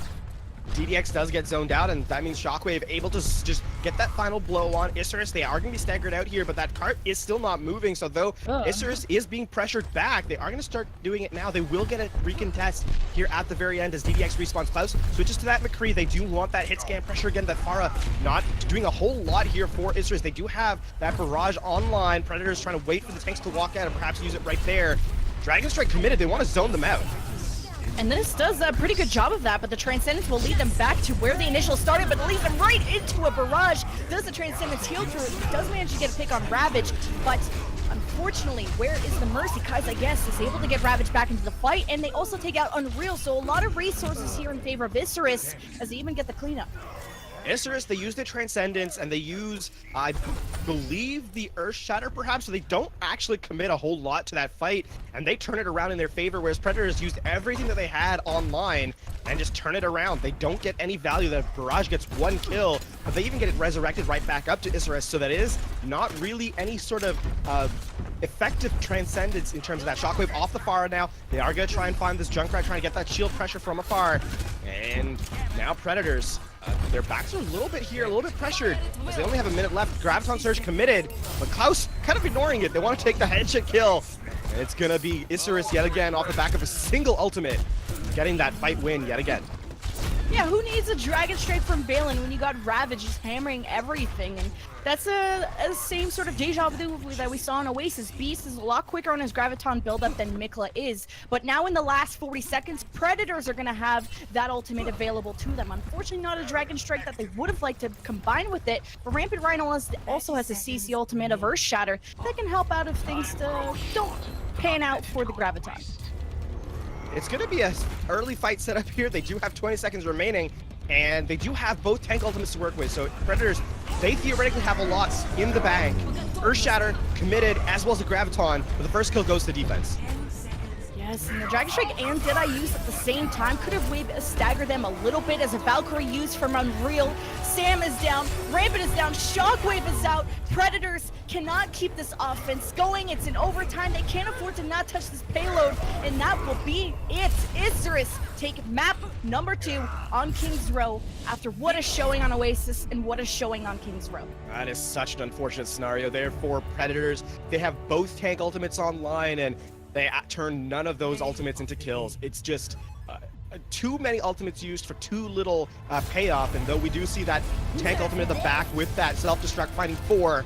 S5: DDX does get zoned out, and that means Shockwave able to just get that final blow on Isurus. They are going to be staggered out here, but that cart is still not moving. So though Isurus is being pressured back, they are going to start doing it now. They will get a recontest here at the very end as DDX respawns. Klaus switches to that McCree. They do want that hit scan pressure again. That Pharah not doing a whole lot here for Isurus. They do have that barrage online. Predators trying to wait for the tanks to walk out and perhaps use it right there. Dragon Strike committed. They want to zone them out.
S4: And this does a pretty good job of that, but the Transcendence will lead them back to where the initial started, but it leads them right into a barrage. Does the Transcendence heal through it? He does manage to get a pick on Ravage, but unfortunately, where is the Mercy? Kai's, I guess, is able to get Ravage back into the fight, and they also take out Unreal, so a lot of resources here in favor of Isurus as they even get the cleanup.
S5: Isurus, they use the Transcendence, and they use, I believe, the Earth Shatter, perhaps, so they don't actually commit a whole lot to that fight, and they turn it around in their favor, whereas Predators used everything that they had online and just turn it around. They don't get any value. The Barrage gets one kill, but they even get it resurrected right back up to Isurus, so that is not really any sort of effective Transcendence in terms of that. Shockwave off the Pharah now. They are going to try and find this Junkrat, trying to get that shield pressure from afar, and now Predators. Their backs are a little bit here, a little bit pressured, as they only have a minute left. Graviton Surge committed, but Klaus kind of ignoring it. They want to take the headshot kill. And it's going to be Isurus yet again off the back of a single ultimate, getting that fight win yet again.
S4: Yeah, who needs a Dragon Strike from Valen when you got Ravage just hammering everything? And that's a same sort of deja vu that we saw in Oasis. Beast is a lot quicker on his Graviton buildup than Mikla is. But now in the last 40 seconds, Predators are going to have that ultimate available to them. Unfortunately, not a Dragon Strike that they would have liked to combine with it. But Rampant Rhino also has a CC ultimate of Earth Shatter that can help out if things don't pan out for the Graviton.
S5: It's going to be an early fight set up here. They do have 20 seconds remaining, and they do have both tank ultimates to work with. So Predators, they theoretically have a lot in the bank. Earth Shatter committed, as well as the Graviton, but the first kill goes to defense.
S4: Yes, and the Dragon Strike and Did I Use at the same time could have staggered them a little bit as a Valkyrie used from Unreal. Sam is down, Rampant is down, Shockwave is out. Predators cannot keep this offense going. It's in overtime. They can't afford to not touch this payload, and that will be it. Isurus take map number 2 on King's Row after what a showing on Oasis and what a showing on King's Row.
S5: That is such an unfortunate scenario there for Predators. They have both tank ultimates online, and they turn none of those ultimates into kills. It's just too many ultimates used for too little payoff. And though we do see that tank ultimate at the back with that self-destruct finding 4,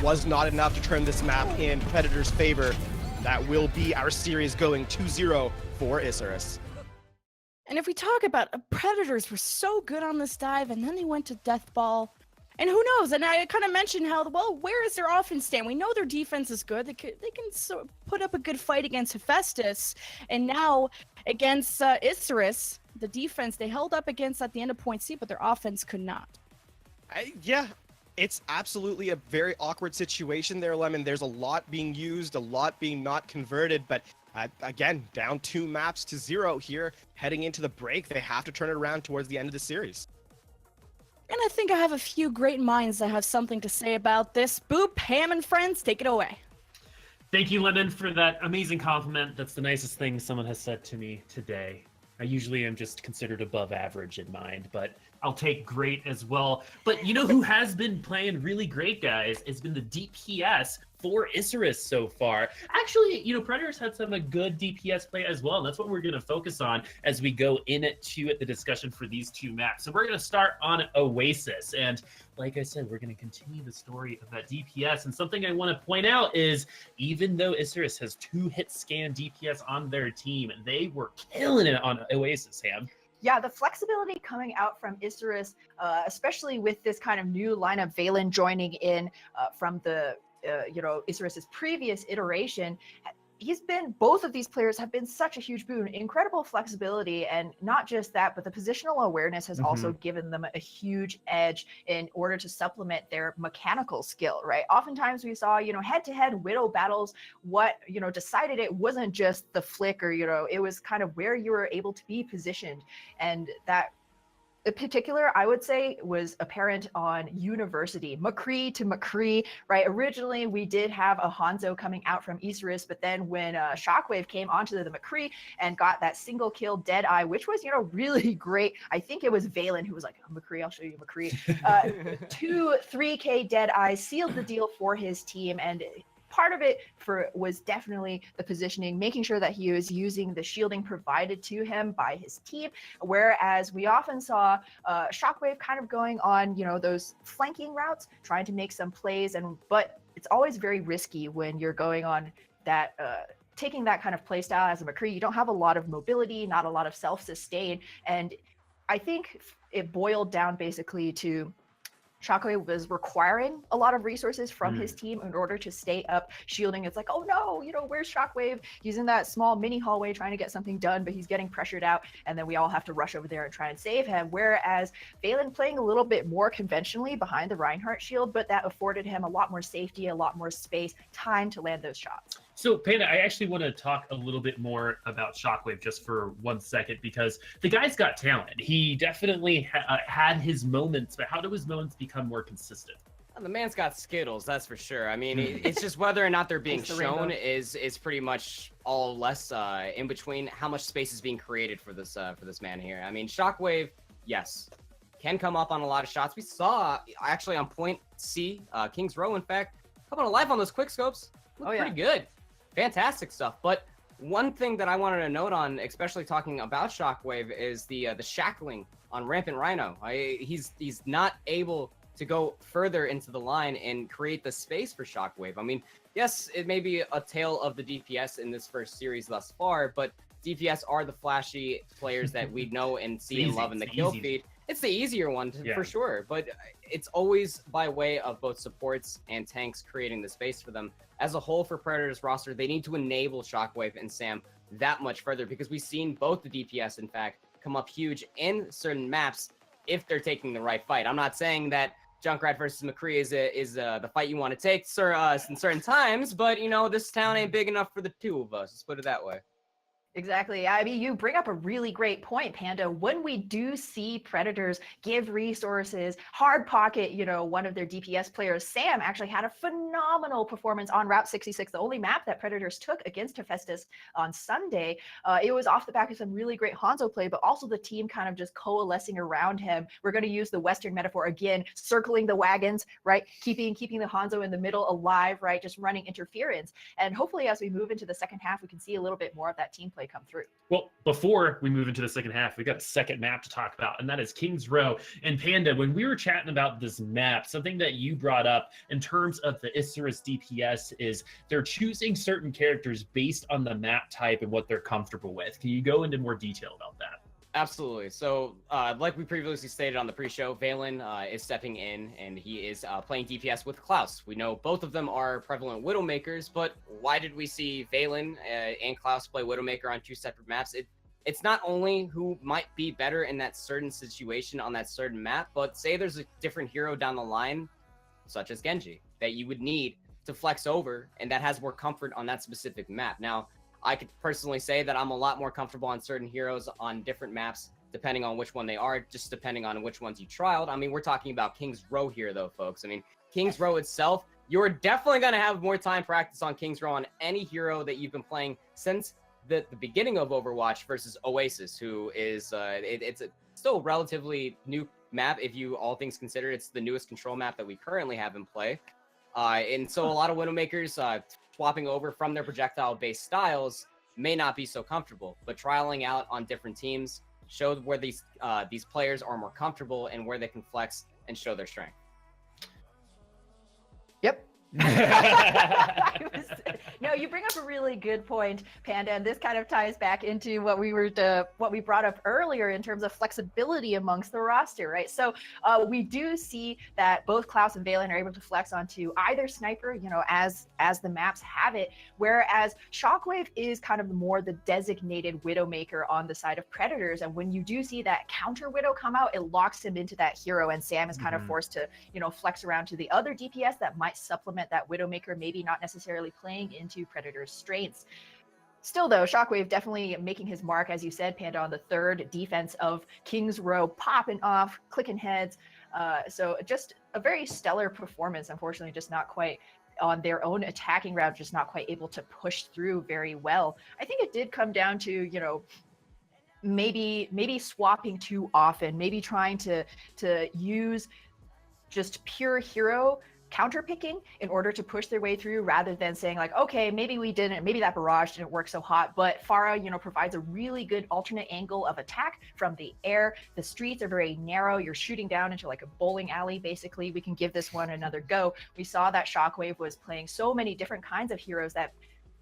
S5: was not enough to turn this map in Predators' favor. That will be our series going 2-0 for Isurus.
S4: And if we talk about Predators were so good on this dive, and then they went to Death Ball. And who knows? And I kind of mentioned how, well, where is their offense stand? We know their defense is good. They can put up a good fight against Hephaestus. And now against Isurus, the defense they held up against at the end of point C, but their offense could not.
S5: Yeah, it's absolutely a very awkward situation there, Lemon. There's a lot being used, a lot being not converted, but again, down 2 maps to 0 here, heading into the break. They have to turn it around towards the end of the series.
S4: And I think I have a few great minds that have something to say about this. Boop, Ham and friends, take it away.
S1: Thank you, Lemon, for that amazing compliment. That's the nicest thing someone has said to me today. I usually am just considered above average in mind, but I'll take great as well. But you know who has been playing really great, guys? It's been the DPS for Isurus so far. Actually, you know, Predators had some good DPS play as well, and that's what we're going to focus on as we go into the discussion for these 2 maps. So we're going to start on Oasis, and like I said, we're going to continue the story of that DPS. And something I want to point out is, even though Isurus has 2 hit scan DPS on their team, they were killing it on Oasis, Ham.
S2: Yeah, the flexibility coming out from Isurus, especially with this kind of new lineup, Valen joining in from the Isurus's previous iteration. Both of these players have been such a huge boon. Incredible flexibility, and not just that, but the positional awareness has also given them a huge edge in order to supplement their mechanical skill, right? Oftentimes we saw, head-to-head Widow battles, what, decided it wasn't just the flick, or, it was kind of where you were able to be positioned. And that in particular, I would say, was apparent on University. McCree to McCree, right? Originally, we did have a Hanzo coming out from Isurus, but then when Shockwave came onto the McCree and got that single kill Deadeye, which was, really great. I think it was Valen who was like, oh, McCree, I'll show you McCree. 3K Deadeye sealed the deal for his team, and part of it was definitely the positioning, making sure that he was using the shielding provided to him by his team. Whereas we often saw Shockwave kind of going on, those flanking routes, trying to make some plays, but it's always very risky when you're going on that, taking that kind of play style as a McCree. You don't have a lot of mobility, not a lot of self-sustain. And I think it boiled down basically to Shockwave was requiring a lot of resources from his team in order to stay up shielding. It's like, oh no, where's Shockwave? He's in that small mini hallway trying to get something done, but he's getting pressured out, and then we all have to rush over there and try and save him. Whereas Valen playing a little bit more conventionally behind the Reinhardt shield, but that afforded him a lot more safety, a lot more space, time to land those shots.
S1: So, Panda, I actually want to talk a little bit more about Shockwave just for 1 second, because the guy's got talent. He definitely had his moments, but how do his moments become more consistent?
S3: The man's got Skittles, that's for sure. I mean, it's just whether or not they're being shown is pretty much all less in between how much space is being created for this man here. I mean, Shockwave, yes, can come up on a lot of shots. We saw actually on point C, King's Row, in fact, coming alive on those quick scopes. Looked pretty good. Fantastic stuff. But One thing that I wanted to note on, especially talking about Shockwave, is the shackling on Rampant Rhino. He's not able to go further into the line and create the space for Shockwave. I mean, yes, it may be a tale of the DPS in this first series thus far, but DPS are the flashy players that we know and see and love in the kill feed. It's the easier one for sure, but it's always by way of both supports and tanks creating the space for them. As a whole, for Predator's roster, they need to enable Shockwave and Sam that much further, because we've seen both the DPS, in fact, come up huge in certain maps if they're taking the right fight. I'm not saying that Junkrat versus McCree is the fight you want to take, sir, in certain times, but, you know, this town ain't big enough for the two of us. Let's put it that way.
S2: Exactly. I mean, you bring up a really great point, Panda. When we do see Predators give resources, hard pocket, you know, one of their DPS players, Sam, actually had a phenomenal performance on Route 66, the only map that Predators took against Hephaestus on Sunday. It was off the back of some really great Hanzo play, but also the team kind of just coalescing around him. We're going to use the Western metaphor again, circling the wagons, right? Keeping the Hanzo in the middle alive, right? Just running interference. And hopefully as we move into the second half, we can see a little bit more of that team play come through.
S1: Well, before we move into the second half, we've got a second map to talk about, and that is Kings Row. And Panda, when we were chatting about this map, something that you brought up in terms of the Isurus DPS is they're choosing certain characters based on the map type and what they're comfortable with. Can you go into more detail about that?
S3: Absolutely. So, like we previously stated on the pre-show, Valen is stepping in, and he is playing DPS with Klaus. We know both of them are prevalent Widowmakers, but why did we see Valen and Klaus play Widowmaker on two separate maps? It's not only who might be better in that certain situation on that certain map, but say there's a different hero down the line, such as Genji, that you would need to flex over, and that has more comfort on that specific map. Now, I could personally say that I'm a lot more comfortable on certain heroes on different maps, depending on which one they are, just depending on which ones you trialed. I mean, we're talking about Kings Row here, though, folks. I mean, Kings Row itself, you're definitely going to have more time practice on Kings Row on any hero that you've been playing since the beginning of Overwatch versus Oasis, who is, it's still a relatively new map, if you all things considered. It's the newest control map that we currently have in play. And so a lot of Widowmakers swapping over from their projectile-based styles may not be so comfortable, but trialing out on different teams showed where these players are more comfortable and where they can flex and show their strength.
S2: Yep. No, you bring up a really good point, Panda, and this kind of ties back into what we brought up earlier in terms of flexibility amongst the roster, right? So we do see that both Klaus and Valen are able to flex onto either sniper, you know, as the maps have it, whereas Shockwave is kind of more the designated Widowmaker on the side of Predators. And when you do see that counter Widow come out, it locks him into that hero, and Sam is kind of forced to, you know, flex around to the other DPS that might supplement that Widowmaker, maybe not necessarily playing into Predator's strengths. Still, though, Shockwave definitely making his mark, as you said, Panda, on the third defense of Kings Row, popping off, clicking heads. So just a very stellar performance. Unfortunately, just not quite on their own attacking route, just not quite able to push through very well. I think it did come down to, you know, maybe swapping too often, maybe trying to use just pure hero counterpicking in order to push their way through, rather than saying like, okay, maybe that barrage didn't work so hot, but Farah, you know, provides a really good alternate angle of attack from the air. The streets are very narrow. You're shooting down into like a bowling alley, basically. We can give this one another go. We saw that Shockwave was playing so many different kinds of heroes that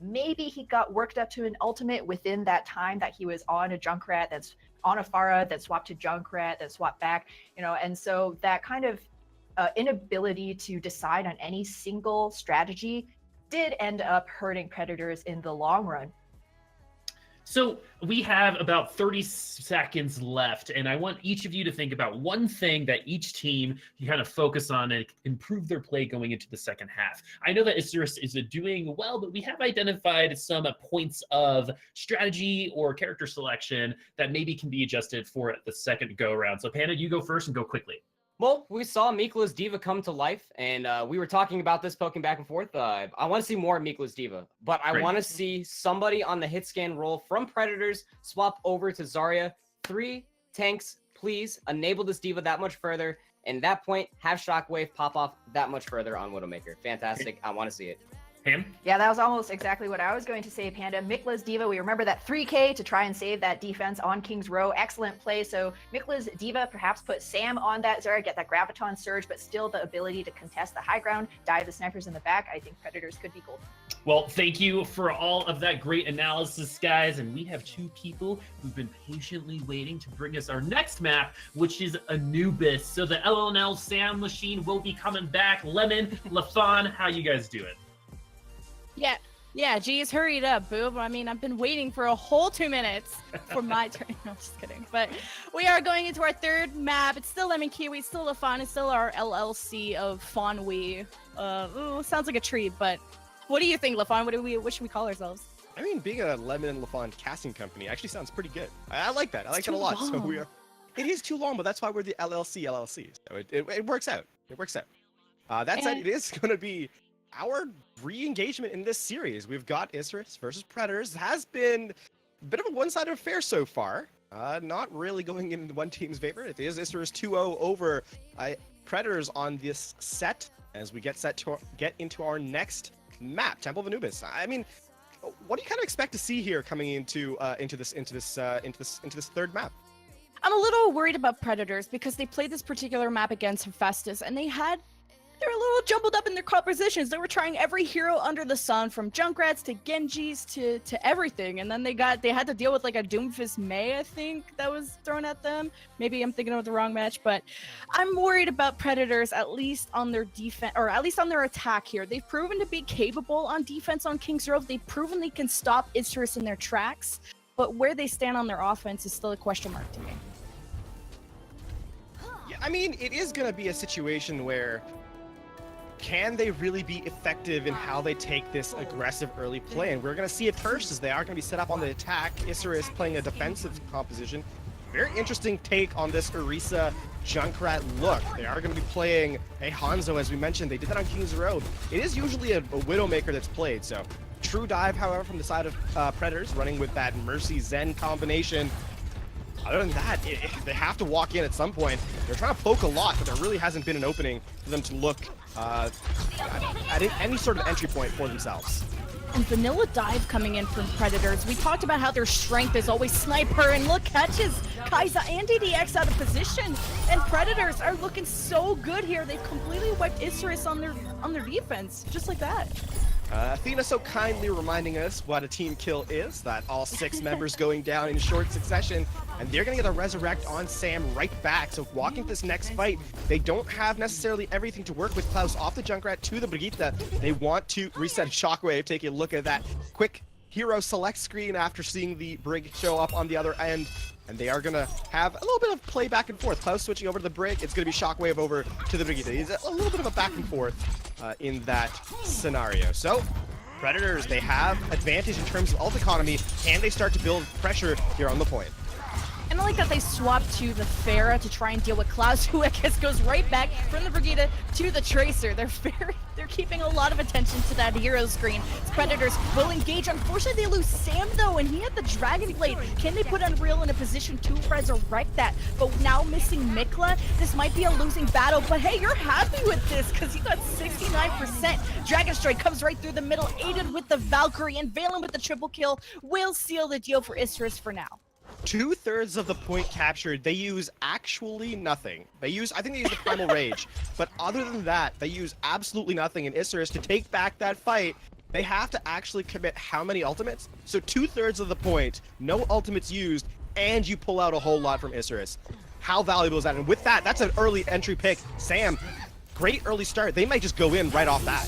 S2: maybe he got worked up to an ultimate within that time that he was on a Junkrat, that's on a Farah, that swapped to Junkrat, that swapped back, you know, and so that kind of inability to decide on any single strategy did end up hurting Predators in the long run.
S1: So we have about 30 seconds left, and I want each of you to think about one thing that each team can kind of focus on and improve their play going into the second half. I know that Isurus is doing well, but we have identified some points of strategy or character selection that maybe can be adjusted for the second go-around. So Panda, you go first and go quickly.
S3: Well, we saw Mikla's Diva come to life, and we were talking about this, poking back and forth. I want to see more of Mikla's Diva, but I want to see somebody on the hit scan roll from Predators swap over to Zarya. 3 tanks, please. Enable this Diva that much further, and at that point, have Shockwave pop off that much further on Widowmaker. Fantastic. I want to see it.
S1: Ham?
S2: Yeah, that was almost exactly what I was going to say, Panda. Mikla's Diva, we remember that 3K to try and save that defense on King's Row. Excellent play. So Mikla's Diva perhaps put Sam on that Zara, get that Graviton Surge, but still the ability to contest the high ground, dive the snipers in the back. I think Predators could be golden.
S1: Well, thank you for all of that great analysis, guys. And we have two people who've been patiently waiting to bring us our next map, which is Anubis. So the LNL Sam machine will be coming back. Lemon, LaFon, how you guys doing?
S4: Yeah, geez, hurried up, boob. I mean, I've been waiting for a whole 2 minutes for my turn. No, I'm just kidding. But we are going into our third map. It's still Lemon Kiwi, still LaFon. It's still our LLC of Fonwe. Sounds like a tree, but what do you think, LaFon? What should we call ourselves?
S5: I mean, being a Lemon and LaFon casting company actually sounds pretty good. I like that. I like that a lot.
S4: Long.
S5: So it is too long, but that's why we're the LLC. So it works out. It works out. That said, it is going to be our re-engagement in this series. We've got Isurus versus Predators. It has been a bit of a one-sided affair so far. Not really going in one team's favor. It is Isurus 2-0 over Predators on this set as we get set to get into our next map, Temple of Anubis. I mean, what do you kind of expect to see here coming into this third map?
S4: I'm a little worried about Predators because they played this particular map against Hephaestus and they're a little jumbled up in their compositions. They were trying every hero under the sun, from Junkrats to Genjis to everything. And then they had to deal with like a Doomfist May, I think, that was thrown at them. Maybe I'm thinking of the wrong match, but I'm worried about Predators, at least on their defense, or at least on their attack here. They've proven to be capable on defense on King's Row. They've proven they can stop Isurus in their tracks, but where they stand on their offense is still a question mark to me.
S5: Yeah, I mean, it is going to be a situation where can they really be effective in how they take this aggressive early play? And we're going to see it first, as they are going to be set up on the attack. Isurus playing a defensive composition. Very interesting take on this Orisa Junkrat look. They are going to be playing a Hanzo, as we mentioned. They did that on King's Road. It is usually a Widowmaker that's played, so true dive, however, from the side of Predators, running with that Mercy Zen combination. Other than that, they have to walk in at some point. They're trying to poke a lot, but there really hasn't been an opening for them to look at any sort of entry point for themselves.
S4: And vanilla dive coming in from Predators. We talked about how their strength is always sniper, and look, catches Kai'Sa and DDX out of position. And Predators are looking so good here. They've completely wiped Isurus on their defense, just like that.
S5: Athena so kindly reminding us what a team kill is, that all 6 members going down in short succession, and they're going to get a resurrect on Sam right back. So walking this next fight, they don't have necessarily everything to work with. Klaus off the Junkrat to the Brigitte. They want to reset Shockwave, take a look at that quick hero select screen after seeing the Brig show up on the other end. And they are going to have a little bit of play back and forth. Klaus switching over to the Brig. It's going to be Shockwave over to the Brigitte. It's a little bit of a back and forth in that scenario. So Predators, they have advantage in terms of ult economy. Can they start to build pressure here on the point?
S4: And I like that they swapped to the Pharah to try and deal with Klaus, who I guess goes right back from the Brigitte to the Tracer. They're keeping a lot of attention to that hero screen. Predators will engage. Unfortunately, they lose Sam though, and he had the Dragon Blade. Can they put Unreal in a position to resurrect that? But now missing Mikla, this might be a losing battle. But hey, you're happy with this because he got 69%. Dragon Strike comes right through the middle, aided with the Valkyrie, and Valen with the triple kill will seal the deal for Isurus for now.
S5: 2/3 of the point captured, they use actually nothing. I think they use the Primal Rage, but other than that, they use absolutely nothing. And Isurus, to take back that fight, they have to actually commit how many ultimates? So 2/3 of the point, no ultimates used, and you pull out a whole lot from Isurus. How valuable is that? And with that, that's an early entry pick. Sam, great early start. They might just go in right off that.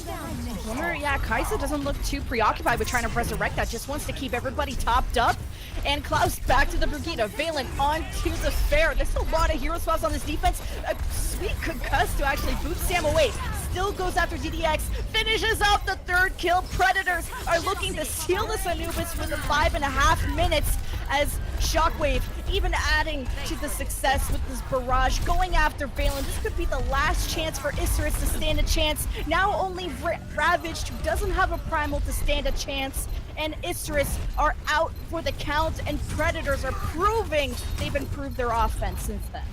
S4: Yeah, Kai'Sa doesn't look too preoccupied with trying to resurrect that, just wants to keep everybody topped up. And Klaus back to the Brigitte, Valen onto the Fair. There's a lot of hero spots on this defense. A sweet concuss to actually boot Sam away. Still goes after DDX, finishes off the 3rd kill. Predators are looking to seal this Anubis with 5.5 minutes as Shockwave even adding to the success with this barrage, going after Valen. This could be the last chance for Isurus to stand a chance. Now only Ravaged, who doesn't have a Primal, to stand a chance. And Isurus are out for the count, and Predators are proving they've improved their offense since then.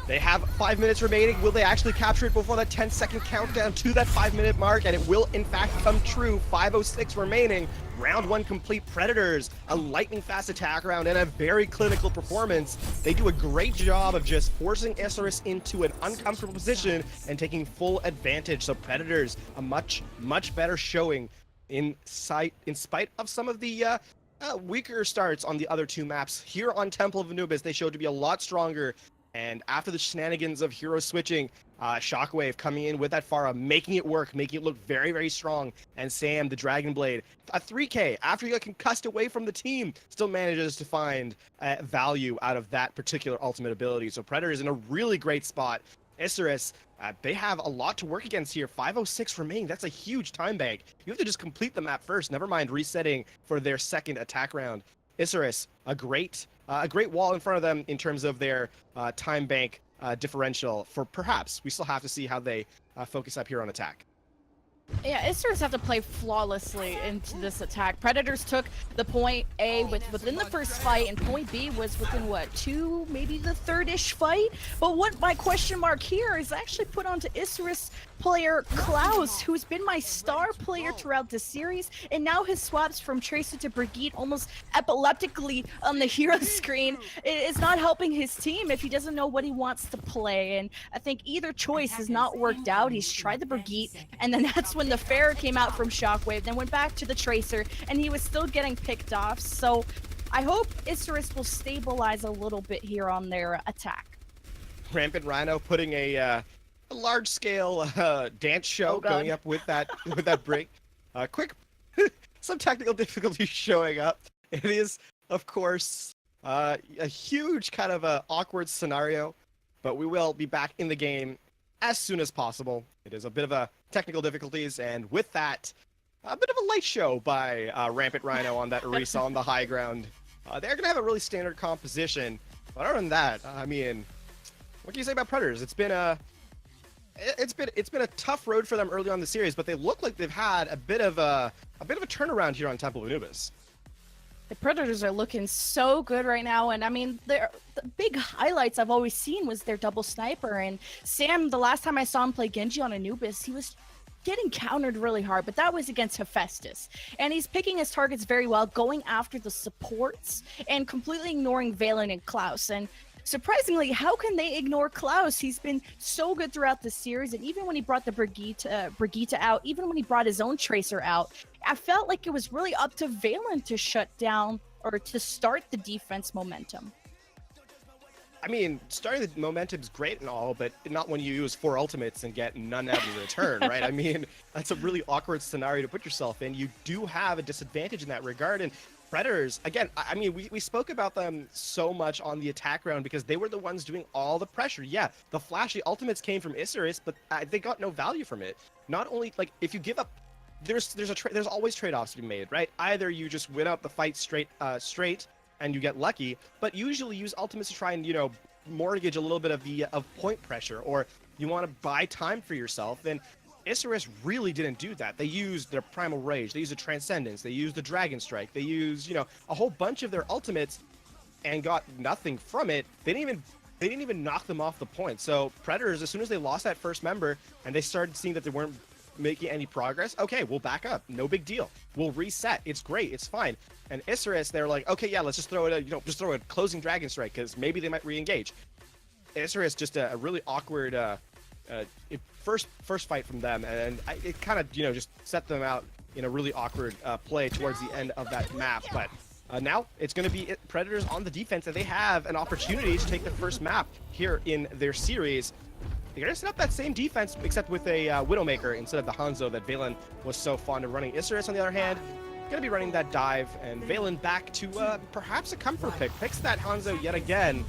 S5: They have 5 minutes remaining. Will they actually capture it before that 10-second countdown to that 5-minute mark? And it will, in fact, come true. 5:06 remaining. Round 1 complete. Predators, a lightning-fast attack round and a very clinical performance. They do a great job of just forcing Isurus into an uncomfortable position and taking full advantage. So Predators, a much better showing in spite of some of the weaker starts on the other 2 maps. Here on Temple of Anubis, they showed to be a lot stronger. And after the shenanigans of hero switching, Shockwave coming in with that Pharah, making it work, making it look very, very strong. And Sam, the Dragon Blade, a 3K after he got concussed away from the team, still manages to find value out of that particular ultimate ability. So Predator's in a really great spot. Isurus, they have a lot to work against here. 5:06 remaining. That's a huge time bank. You have to just complete the map first. Never mind resetting for their second attack round. Isurus, a great wall in front of them in terms of their time bank differential. For perhaps we still have to see how they focus up here on attack.
S4: Yeah, Isurus have to play flawlessly into this attack. Predators took the point A within the first fight, and point B was within, what, 2, maybe the third-ish fight? But what my question mark here is actually put onto Isurus player Klaus, who's been my star player throughout the series, and now his swaps from Tracer to Brigitte almost epileptically on the hero screen. It is not helping his team if he doesn't know what he wants to play, and I think either choice has not worked out. He's tried the Brigitte, and then that's when the Pharah came out from Shockwave, then went back to the Tracer, and he was still getting picked off. So I hope Isurus will stabilize a little bit here on their attack.
S5: Rampant Rhino putting a large-scale dance show going up with that break. Some technical difficulties showing up. It is, of course, a huge kind of awkward scenario, but we will be back in the game as soon as possible. It is a bit of a technical difficulties, and with that, a bit of a light show by Rampant Rhino on that Orisa on the high ground. They're gonna have a really standard composition, but other than that, I mean, what can you say about Predators? It's been a tough road for them early on in the series, but they look like they've had a bit of a turnaround here on Temple of Anubis.
S4: The Predators are looking so good right now, and I mean, the big highlights I've always seen was their double sniper. And Sam, the last time I saw him play Genji on Anubis, he was getting countered really hard, but that was against Hephaestus. And he's picking his targets very well, going after the supports and completely ignoring Valen and Klaus. And surprisingly, how can they ignore Klaus? He's been so good throughout the series, and even when he brought the Brigitte out, even when he brought his own Tracer out, I felt like it was really up to Valen to shut down or to start the defense momentum.
S5: I mean, starting the momentum's great and all, but not when you use 4 ultimates and get none out in return, right? I mean, that's a really awkward scenario to put yourself in. You do have a disadvantage in that regard, and Predators, again, I mean, we spoke about them so much on the attack round because they were the ones doing all the pressure. Yeah, the flashy ultimates came from Isurus, but they got no value from it. Not only, like, if you give up, there's always trade-offs to be made, right? Either you just win out the fight straight and you get lucky, but usually use ultimates to try and, you know, mortgage a little bit of point pressure, or you want to buy time for yourself. And Isurus really didn't do that. They used their Primal Rage, they used the Transcendence, they used the Dragon Strike, they used, you know, a whole bunch of their ultimates and got nothing from it. They didn't even knock them off the point. So Predators, as soon as they lost that first member and they started seeing that they weren't making any progress, okay, we'll back up, no big deal, we'll reset, it's great, it's fine. And Isurus, they're like, okay, yeah, let's just throw a closing Dragon Strike because maybe they might re-engage. Isurus, just a really awkward first fight from them, and it kind of, you know, just set them out in a really awkward play towards the end of that map. But now it's going to be Predators on the defense, and they have an opportunity to take the first map here in their series. They're going to set up that same defense, except with a Widowmaker instead of the Hanzo that Valen was so fond of running. Isurus, on the other hand, going to be running that dive, and Valen back to perhaps a comfort pick. Picks that Hanzo yet again,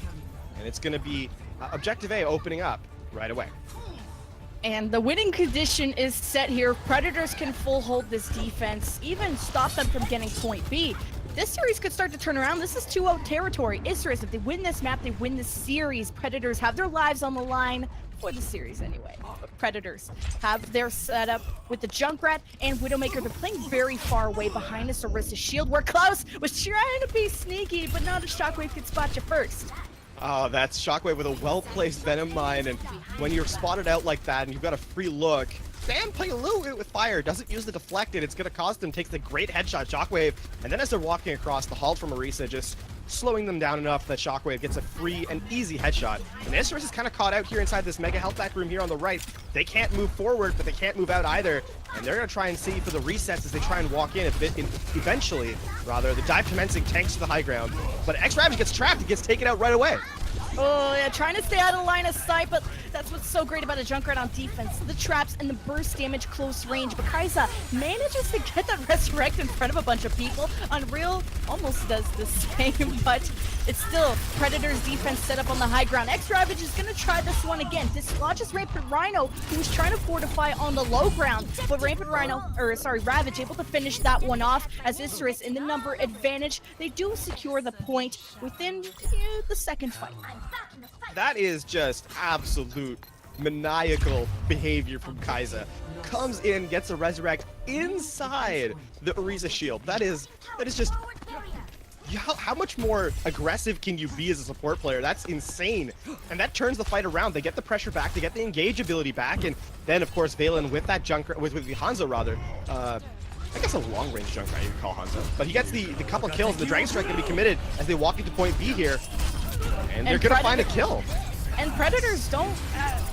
S5: and it's going to be Objective A opening up right away.
S4: And the winning condition is set here. Predators can full hold this defense, even stop them from getting point B. This series could start to turn around. This is 2-0 territory. Isurus, if they win this map, they win this series. Predators have their lives on the line for the series anyway. But Predators have their setup with the Junkrat and Widowmaker. They're playing very far away behind Isurus' shield, where Klaus was trying to be sneaky, but not a Shockwave could spot you first.
S5: Oh, that's Shockwave with a well-placed Venom Mine, and when you're spotted out like that and you've got a free look, Sam playing a little bit with fire, doesn't use the deflected, it's going to cost them, takes the great headshot, Shockwave, and then as they're walking across, the halt from Orisa just slowing them down enough that Shockwave gets a free and easy headshot. And Isurus is kind of caught out here inside this mega health pack room here on the right. They can't move forward, but they can't move out either. And they're going to try and see for the resets as they try and walk in. Eventually, the dive commencing tanks to the high ground. But X-Ravage gets trapped, he gets taken out right away.
S4: Oh, yeah, trying to stay out of line of sight, but that's what's so great about a Junkrat on defense. The traps and the burst damage close range, but Kai'Sa manages to get that resurrect in front of a bunch of people. Unreal almost does the same, but it's still Predator's defense set up on the high ground. X-Ravage is going to try this one again. Dislodges Rampant Rhino, who was trying to fortify on the low ground, but Ravage able to finish that one off as Isurus in the number advantage. They do secure the point within the second fight.
S5: That is just absolute maniacal behavior from Kai'Sa. Comes in, gets a resurrect inside the Orisa shield. That is just... How much more aggressive can you be as a support player? That's insane. And that turns the fight around. They get the pressure back, they get the engage ability back, and then of course Valen with that Junkrat, with the Hanzo rather, I guess a long-range Junkrat you could call Hanzo. But he gets the couple kills, the Dragon Strike gonna be committed as they walk into point B here. And they're gonna find a kill.
S4: And Predators don't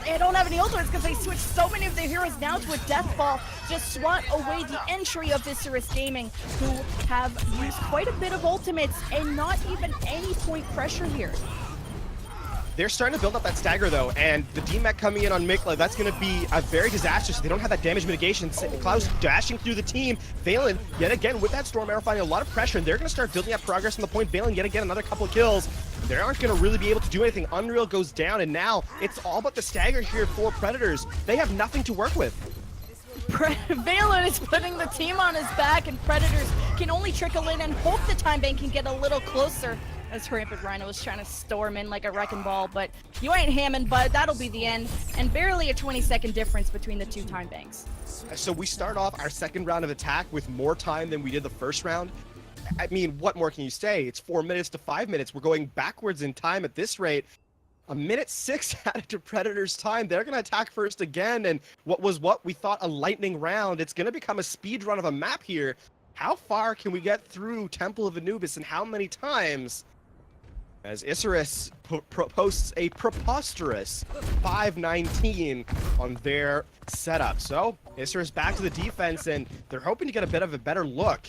S4: have any ultimates because they switched so many of their heroes now to a death ball. Just swat away the entry of Isurus Gaming, who have used quite a bit of ultimates and not even any point pressure here.
S5: They're starting to build up that stagger though, and the D-Mech coming in on Mikla, that's going to be a very disastrous. They don't have that damage mitigation. Klaus dashing through the team. Valen, yet again, with that Storm Arrow finding a lot of pressure, and they're going to start building up progress from the point. Valen, yet again, another couple of kills. They aren't going to really be able to do anything. Unreal goes down, and now it's all but the stagger here for Predators. They have nothing to work with.
S4: Valen is putting the team on his back, and Predators can only trickle in and hope the time bank can get a little closer. As Rampant Rhino was trying to storm in like a wrecking ball, but you ain't Hammond, bud. That'll be the end, and barely a 20-second difference between the two time banks.
S5: So we start off our second round of attack with more time than we did the first round. I mean, what more can you say? It's 4 minutes to 5 minutes. We're going backwards in time at this rate. A minute 6 added to Predator's time. They're going to attack first again, and what we thought a lightning round, it's going to become a speed run of a map here. How far can we get through Temple of Anubis, and how many times? As Isurus posts a preposterous 519 on their setup. So Isurus back to the defense, and they're hoping to get a bit of a better look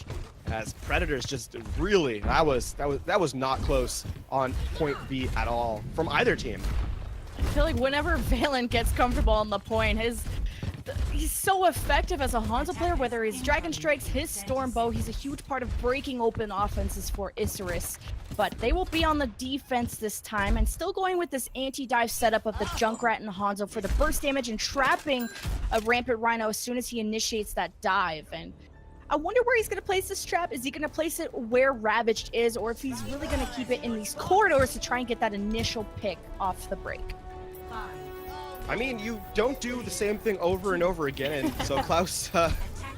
S5: as Predators just really, that was not close on point B at all from either team.
S4: I feel like whenever Valen gets comfortable on the point, he's so effective as a Hanzo player, whether he's Dragon Strikes, his Storm Bow, he's a huge part of breaking open offenses for Isurus. But they will be on the defense this time, and still going with this anti-dive setup of the Junkrat and Hanzo for the burst damage and trapping a Rampant Rhino as soon as he initiates that dive. And I wonder where he's going to place this trap. Is he going to place it where Ravaged is, or if he's really going to keep it in these corridors to try and get that initial pick off the break?
S5: I mean, you don't do the same thing over and over again, and so Klaus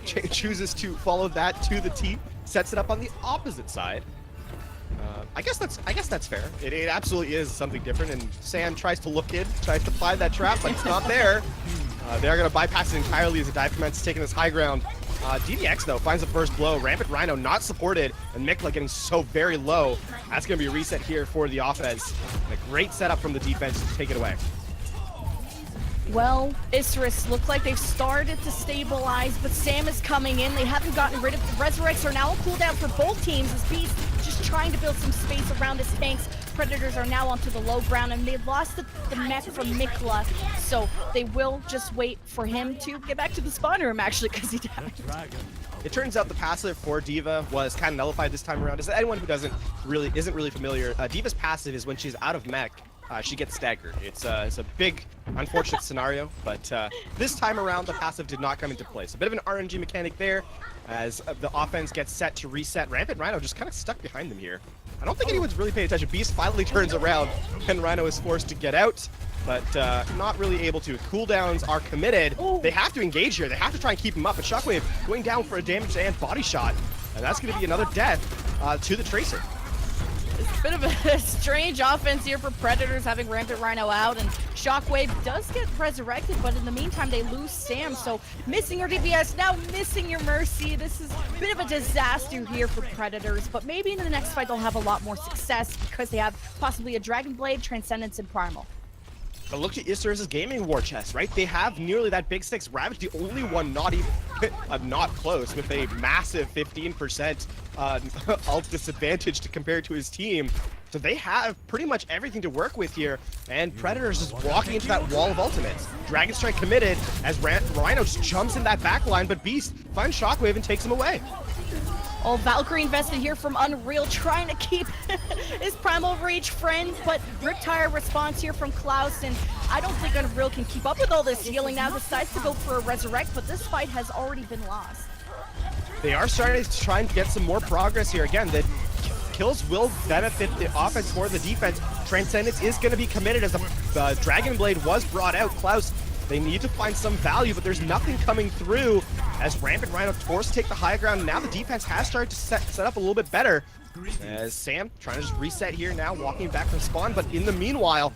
S5: chooses to follow that to the T, sets it up on the opposite side. I guess that's fair. It absolutely is something different, and Sam tries to look in, tries to find that trap, but it's not there. They're going to bypass it entirely as the dive commences taking this high ground. DDX, though, finds the first blow. Rampant Rhino not supported, and Mikla getting so very low. That's going to be a reset here for the offense. And a great setup from the defense to take it away.
S4: Well, Isurus look like they've started to stabilize, but Sam is coming in. They haven't gotten rid of the Resurrects are now on cooldown for both teams as Beast just trying to build some space around his tanks. Predators are now onto the low ground, and they lost the mech from Mikla, so they will just wait for him to get back to the spawn room, actually, because he died.
S5: It turns out the passive for D.Va was kind of nullified this time around. As anyone who isn't really familiar, D.Va's passive is when she's out of mech, she gets staggered. It's a big, unfortunate scenario, but this time around, the passive did not come into place. A bit of an RNG mechanic there, as the offense gets set to reset. Rampant Rhino just kind of stuck behind them here. I don't think anyone's really paying attention. Beast finally turns around, and Rhino is forced to get out, but not really able to. Cooldowns are committed. They have to engage here. They have to try and keep him up, but Shockwave going down for a damage and body shot, and that's going to be another death to the Tracer.
S4: Bit of a strange offense here for Predators, having Rampant Rhino out, and Shockwave does get resurrected, but in the meantime they lose Sam, so missing your DPS, now missing your Mercy. This is a bit of a disaster here for Predators, but maybe in the next fight they'll have a lot more success because they have possibly a Dragon Blade, Transcendence, and Primal.
S5: But look at Isurus' gaming war chest, right? They have nearly that big 6. Ravage, the only one not even not close, with a massive 15% ult disadvantage to compare to his team. So they have pretty much everything to work with here, and Predators is walking into that wall of ultimates. Dragon Strike committed as Rhino just jumps in that back line, but Beast finds Shockwave and takes him away.
S4: Oh, Valkyrie invested here from Unreal, trying to keep his Primal Rage friend, but Riptire response here from Klaus, and I don't think Unreal can keep up with all this healing now, decides to go for a Resurrect, but this fight has already been lost.
S5: They are starting to try and get some more progress here. Again, the kills will benefit the offense more than the defense. Transcendence is going to be committed as the Dragon Blade was brought out. Klaus, they need to find some value, but there's nothing coming through as Rampant Rhino forced to take the high ground. Now the defense has started to set up a little bit better. As Sam trying to just reset here now, walking back from spawn, but in the meanwhile,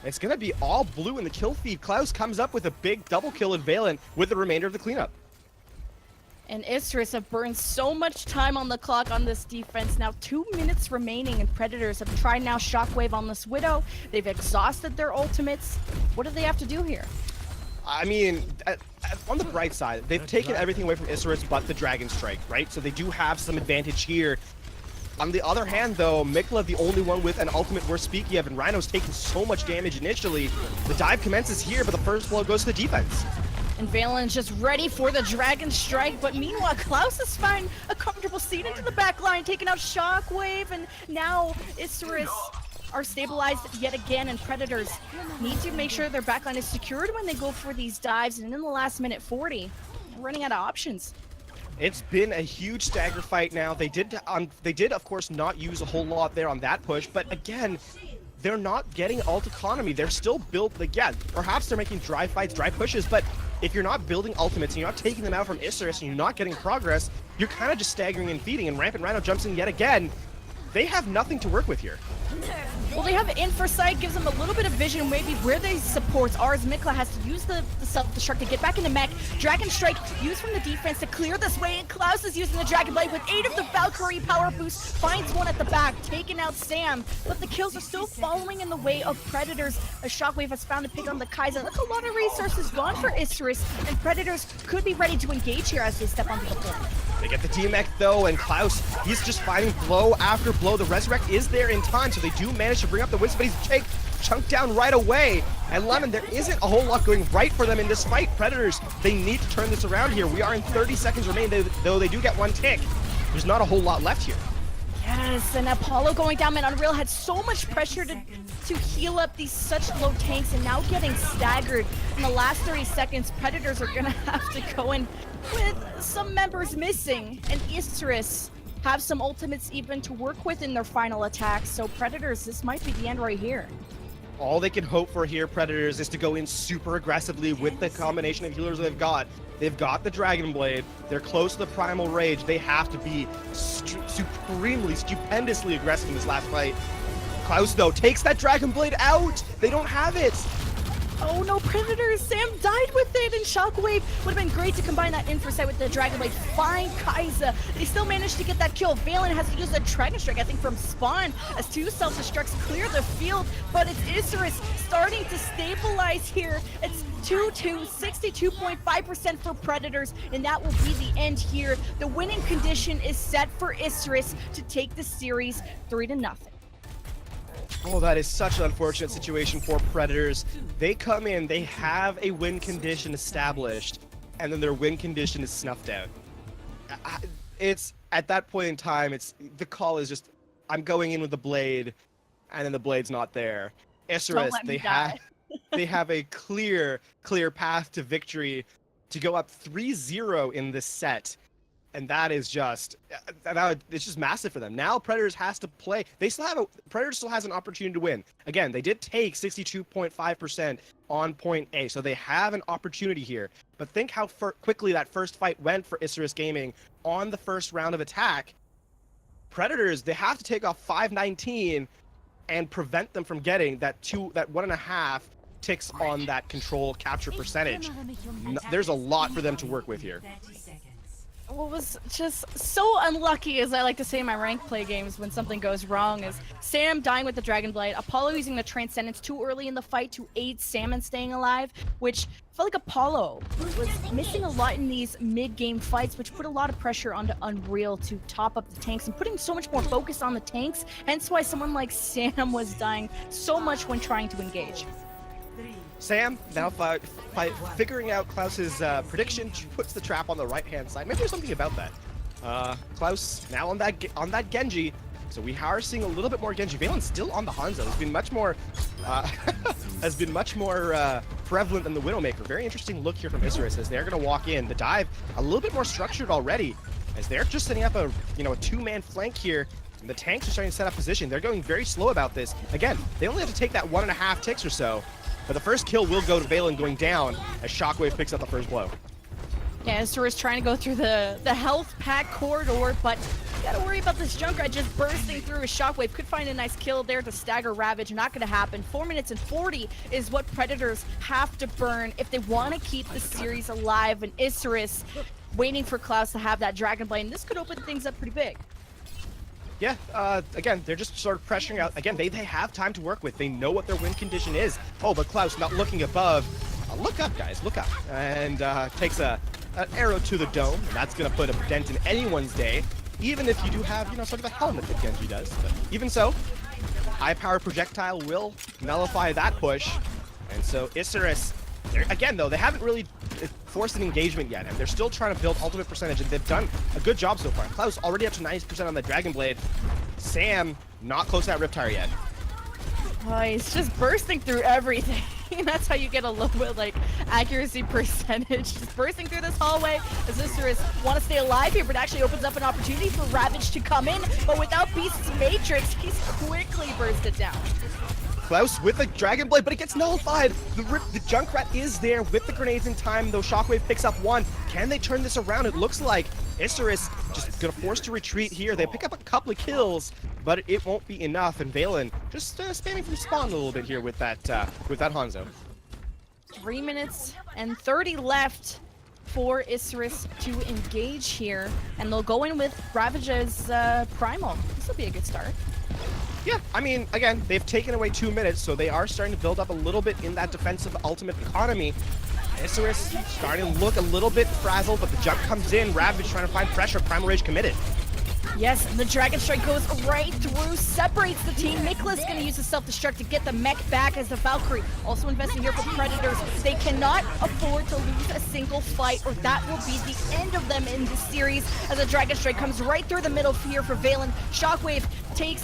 S5: it's going to be all blue in the kill feed. Klaus comes up with a big double kill in Valen with the remainder of the cleanup.
S4: And Isurus have burned so much time on the clock on this defense. Now 2 minutes remaining, and Predators have tried now Shockwave on this Widow. They've exhausted their ultimates. What do they have to do here?
S5: I mean, on the bright side, they've taken everything away from Isurus but the Dragon Strike, right? So they do have some advantage here. On the other hand, though, Mikla, the only one with an ultimate worth speaking of, and Rhino's taking so much damage initially. The dive commences here, but the first blow goes to the defense.
S4: And Valen's just ready for the Dragon Strike, but meanwhile, Klaus has found a comfortable seat into the back line, taking out Shockwave, and now Isurus are stabilized yet again, and Predators need to make sure their backline is secured when they go for these dives, and in the last minute 40, they're running out of options.
S5: It's been a huge stagger fight now. They did, of course, not use a whole lot there on that push, but again, they're not getting ult economy. They're still built, like, yeah, perhaps they're making dry fights, dry pushes, but if you're not building ultimates and you're not taking them out from Isurus and you're not getting progress, you're kind of just staggering and feeding, and Rampant Rhino jumps in yet again. They have nothing to work with here.
S4: Well, they have Infrasight, gives them a little bit of vision, maybe where their supports are, as Mikla has to use the self-destruct to get back into mech. Dragon Strike used from the defense to clear this way, and Klaus is using the Dragon Blade with 8 of the Valkyrie power boost, finds one at the back, taking out Sam, but the kills are still following in the way of Predators, as Shockwave has found to pick on the Kaiser. That's a lot of resources gone for Isurus, and Predators could be ready to engage here as they step onto the floor.
S5: They get the D-Mech though, and Klaus, he's just fighting blow after blow. The Resurrect is there in time, so they do manage to bring up the Wisp, but he's chunked down right away. And Lemon, there isn't a whole lot going right for them in this fight. Predators, they need to turn this around here. We are in 30 seconds remaining, though they do get one tick. There's not a whole lot left here.
S4: Yes, and Apollo going down, man. Unreal had so much pressure to heal up these such low tanks, and now getting staggered in the last 30 seconds. Predators are gonna have to go in with some members missing, and Isurus have some ultimates even to work with in their final attack. So Predators, this might be the end right here.
S5: All they can hope for here, Predators, is to go in super aggressively with the combination of healers they've got. They've got the Dragon Blade. They're close to the Primal Rage. They have to be supremely, stupendously aggressive in this last fight. Klaus, though, takes that Dragon Blade out. They don't have it.
S4: Oh no, Predators! Sam died with it, and Shockwave would have been great to combine that Infrasight with the Dragon Blade. Find Kaiser. They still managed to get that kill. Valen has to use a Dragon Strike, I think, from spawn, as 2 self-destructs clear the field, but it's Isurus starting to stabilize here. It's 2-2, 62.5% for Predators, and that will be the end here. The winning condition is set for Isurus to take the series 3-0.
S5: Oh, that is such an unfortunate situation for Predators. They come in, they have a win condition established, and then their win condition is snuffed out. It's, at that point in time, the call is just, I'm going in with the blade, and then the blade's not there. Isurus, they have a clear path to victory to go up 3-0 in this set. And that is just, it's just massive for them. Now Predators has to play. Predators still has an opportunity to win. Again, they did take 62.5% on point A, so they have an opportunity here. But think how quickly that first fight went for Isurus Gaming on the first round of attack. Predators, they have to take off 519 and prevent them from getting that 1.5 ticks on that control capture percentage. There's a lot for them to work with here.
S4: What was just so unlucky, as I like to say in my rank play games when something goes wrong, is Sam dying with the Dragon Blade, Apollo using the Transcendence too early in the fight to aid Sam in staying alive, which felt like Apollo was missing a lot in these mid-game fights, which put a lot of pressure onto Unreal to top up the tanks and putting so much more focus on the tanks, hence why someone like Sam was dying so much when trying to engage.
S5: Sam, now by figuring out Klaus's prediction, she puts the trap on the right-hand side. Maybe there's something about that. Klaus now on that Genji, so we are seeing a little bit more Genji. Valen's still on the Hanzo. Has been much more prevalent than the Widowmaker. Very interesting look here from Isurus as they're going to walk in. The dive a little bit more structured already, as they're just setting up a two-man flank here. And the tanks are starting to set up position. They're going very slow about this. Again, they only have to take that 1.5 ticks or so. But the first kill will go to Valen going down as Shockwave picks up the first blow.
S4: Yeah, Isurus trying to go through the health pack corridor, but you gotta worry about this Junkrat just bursting through. A Shockwave could find a nice kill there to stagger Ravage. Not gonna happen. 4 minutes and 40 is what Predators have to burn if they want to keep the series alive. And Isurus waiting for Klaus to have that Dragon Blade, and this could open things up pretty big.
S5: Yeah, again, they're just sort of pressuring out. Again, they have time to work with. They know what their win condition is. Oh, but Klaus not looking above. Look up, guys, look up. And takes an arrow to the dome. And that's going to put a dent in anyone's day, even if you do have, sort of a helmet that Genji does. But even so, high-power projectile will nullify that push. And so Isurus, again, though, they haven't really forced an engagement yet, and they're still trying to build ultimate percentage, and they've done a good job so far. Klaus already up to 90% on the Dragon Blade. Sam not close to that Riptire yet.
S4: Oh, he's just bursting through everything. That's how you get a low accuracy percentage. Just bursting through this hallway as Isurus want to stay alive here, but actually opens up an opportunity for Ravage to come in. But without Beast's Matrix, he's quickly bursted down.
S5: Klaus with the Dragon Blade, but it gets nullified. The Junkrat is there with the grenades in time, though Shockwave picks up one. Can they turn this around? It looks like Isurus just gonna force to retreat here. They pick up a couple of kills, but it won't be enough. And Valen just spamming from spawn a little bit here with that Hanzo.
S4: 3 minutes and 30 left for Isurus to engage here, and they'll go in with Ravage's Primal. This will be a good start.
S5: Yeah, I mean, again, they've taken away 2 minutes, so they are starting to build up a little bit in that defensive ultimate economy. Isurus starting to look a little bit frazzled, but the jump comes in. Ravage trying to find pressure. Primal Rage committed.
S4: Yes, the Dragon Strike goes right through, separates the team. Nicholas gonna use the self-destruct to get the mech back as the Valkyrie also investing here for Predators. They cannot afford to lose a single fight, or that will be the end of them in this series as the Dragon Strike comes right through the middle here for Valen. Shockwave takes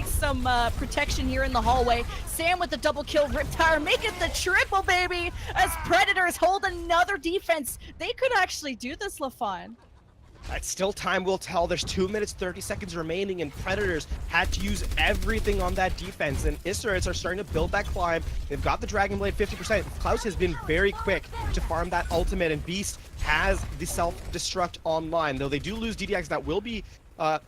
S4: some protection here in the hallway. Sam with the double kill, Riptire make it the triple, baby, as Predators hold another defense. They could actually do this, LaFon.
S5: Still time will tell. There's 2 minutes, 30 seconds remaining, and Predators had to use everything on that defense. And Isurus are starting to build that climb. They've got the Dragon Blade 50%. Klaus has been very quick to farm that ultimate, and Beast has the self-destruct online. Though they do lose DDX, that will be... it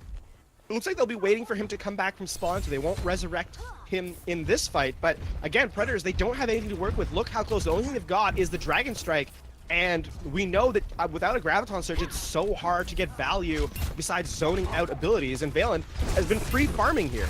S5: looks like they'll be waiting for him to come back from spawn, so they won't resurrect him in this fight. But again, Predators, they don't have anything to work with. Look how close. The only thing they've got is the Dragon Strike. And we know that without a Graviton Surge, it's so hard to get value besides zoning out abilities. And Valen has been free farming here.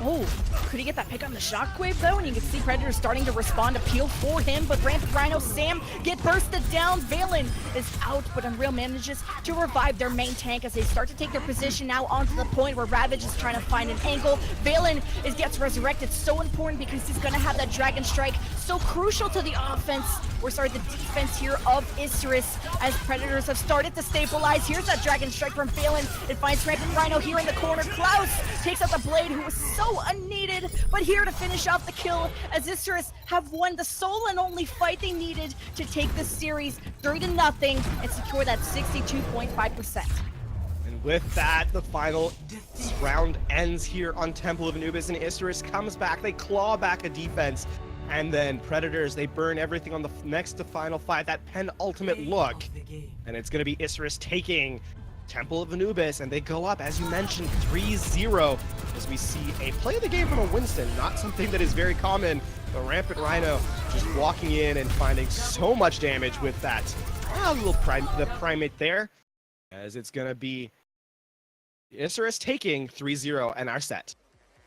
S4: Oh, could he get that pick on the Shockwave though? And you can see Predators starting to respond, appeal for him, but Rampant Rhino, Sam get bursted down. Valen is out, but Unreal manages to revive their main tank as they start to take their position now onto the point where Ravage is trying to find an angle. Valen gets resurrected, so important because he's gonna have that Dragon Strike, so crucial to the offense, or sorry, the defense here of Isurus as Predators have started to stabilize. Here's that Dragon Strike from Valen. It finds Rampant Rhino here in the corner. Klaus takes out the Blade, who was so unneeded, but here to finish off the kill as Isurus have won the sole and only fight they needed to take this series 3-0 and secure that 62.5%.
S5: And with that, the final round ends here on Temple of Anubis, and Isurus comes back. They claw back a defense, and then Predators, they burn everything on the next to final fight, that penultimate look. And it's going to be Isurus taking Temple of Anubis, and they go up, as you mentioned, 3-0, as we see a play of the game from a Winston, not something that is very common. The Rampant Rhino just walking in and finding so much damage with that little the primate there, as it's going to be Isurus taking 3-0 and our set.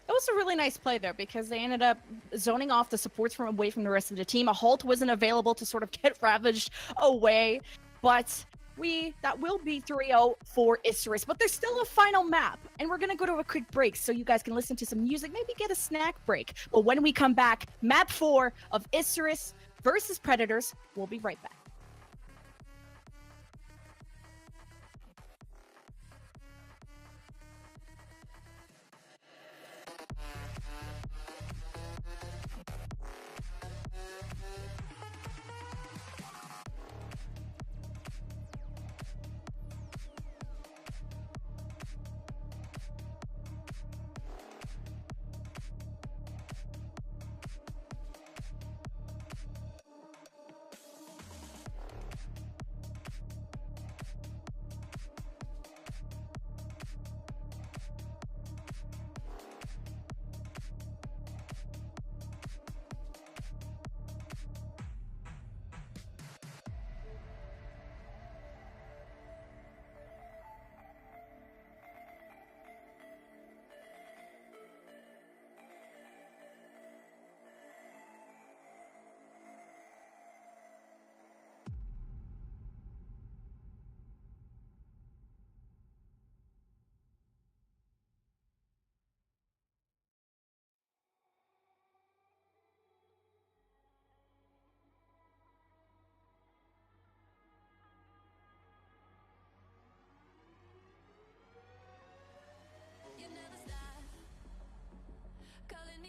S4: It was a really nice play there because they ended up zoning off the supports from away from the rest of the team. A halt wasn't available to sort of get ravaged away, but that will be 3-0 for Isurus. But there's still a final map, and we're gonna go to a quick break so you guys can listen to some music, maybe get a snack break. But when we come back, map 4 of Isurus versus Predators. We'll be right back.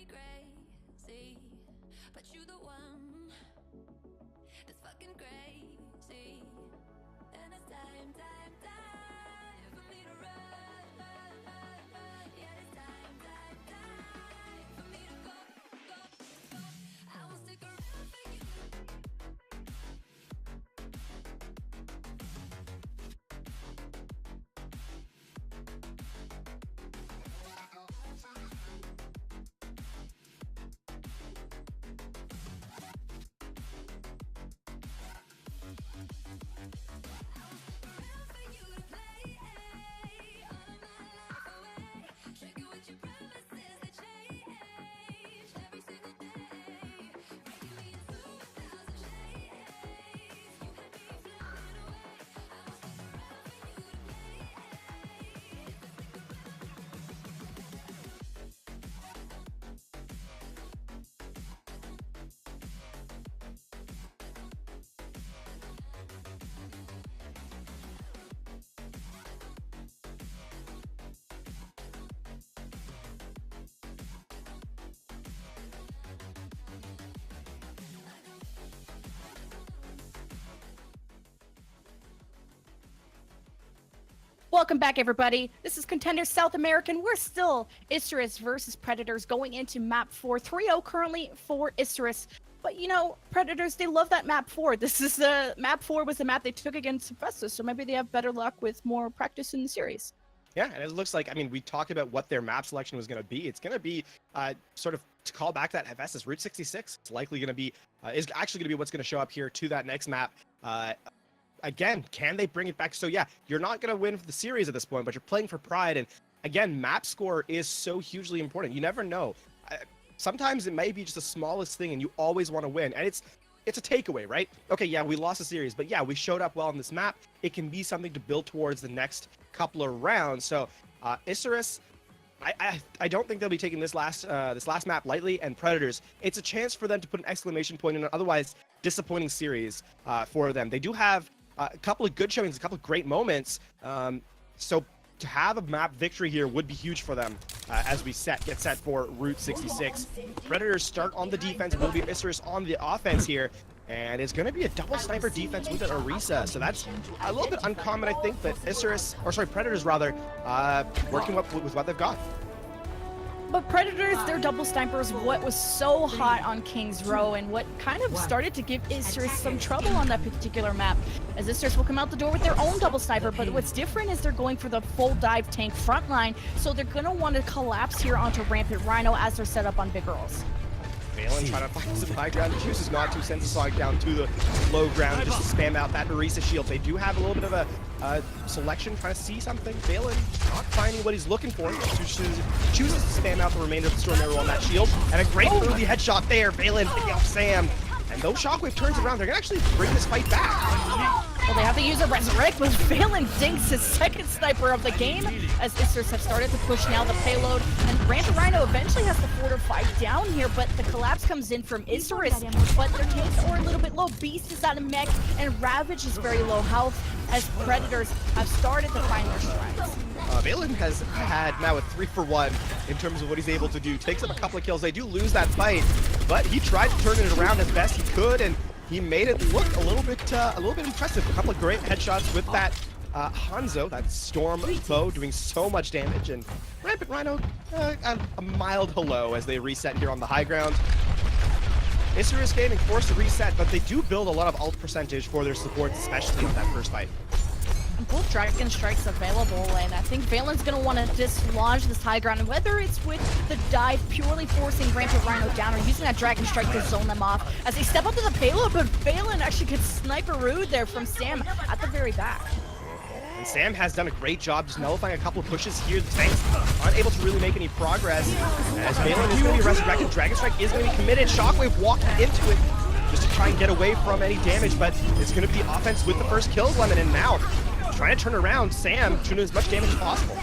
S6: Crazy, but you the one that's fucking crazy, and it's time for me to run. Yeah, it's time for me to go. I won't stick around for you.
S4: Welcome back, everybody. This is Contenders South American. We're still Isurus versus Predators going into map 4. 3-0 currently for Isurus. But, you know, Predators, they love that map 4. This is the map 4 was the map they took against Hephaestus, so maybe they have better luck with more practice in the series.
S5: Yeah, and it looks like, I mean, we talked about what their map selection was going to be. It's going to be sort of to call back that Hephaestus Route 66. It's likely going to be, is actually going to be what's going to show up here to that next map. Again, can they bring it back? So yeah, you're not going to win for the series at this point, but you're playing for pride. And again, map score is so hugely important. You never know. Sometimes it may be just the smallest thing and you always want to win. And it's a takeaway, right? Okay, yeah, we lost the series, but yeah, we showed up well on this map. It can be something to build towards the next couple of rounds. So Isurus, I don't think they'll be taking this last map lightly, and Predators, it's a chance for them to put an exclamation point in an otherwise disappointing series for them. They do have a couple of good showings, a couple of great moments. So to have a map victory here would be huge for them as we get set for Route 66. Predators start on the defense, will be Isurus on the offense here. And it's going to be a double sniper defense with an Orisa. So that's a little bit uncommon, I think, but Predators rather, working with what they've got.
S4: But Predators, their double snipers, what was so hot on King's Row and what kind of started to give Isurus some trouble on that particular map, as Isurus will come out the door with their own double sniper, but what's different is they're going for the full dive tank front line, so they're going to want to collapse here onto Rampant Rhino as they're set up on big girls.
S5: Valen trying to find some high ground, chooses not to, sends a Sonic down to the low ground just to spam out that Marisa shield. They do have a little bit of a selection, trying to see something. Valen not finding what he's looking for. Chooses to spam out the remainder of the Storm Arrow on that shield. And a great early headshot there. Valen picking off Sam. And though Shockwave turns around, they're going to actually bring this fight back.
S4: Well, they have to use a Resurrect, but Valen dinks his second sniper of the game as Isurus have started to push now the payload. And Rampant Rhino eventually has to fortify down here, but the collapse comes in from Isurus. But their tanks are a little bit low. Beast is out of mech, and Ravage is very low health as Predators have started to find their strides.
S5: Valen has had now a 3-for-1 in terms of what he's able to do. Takes up a couple of kills. They do lose that fight, but he tried to turn it around as best he could, and he made it look a little bit impressive. A couple of great headshots with that Hanzo, that Storm bow, doing so much damage, and Rampant Rhino a mild hello as they reset here on the high ground. Isurus Gaming forced to reset, but they do build a lot of ult percentage for their supports, especially in that first fight.
S4: Both Dragon Strikes available, and I think Valen's going to want to dislodge this high ground, and whether it's with the dive purely forcing Rampant Rhino down or using that Dragon Strike to zone them off as they step up to the payload, but Valen actually gets sniperooed there from Sam at the very back.
S5: And Sam has done a great job just nullifying a couple of pushes here. The tanks aren't able to really make any progress as Valen is going to be resurrected. Dragon Strike is going to be committed. Shockwave walked into it just to try and get away from any damage, but it's going to be offense with the first kills, Lemon, and now trying to turn around, Sam trying to do as much damage as possible.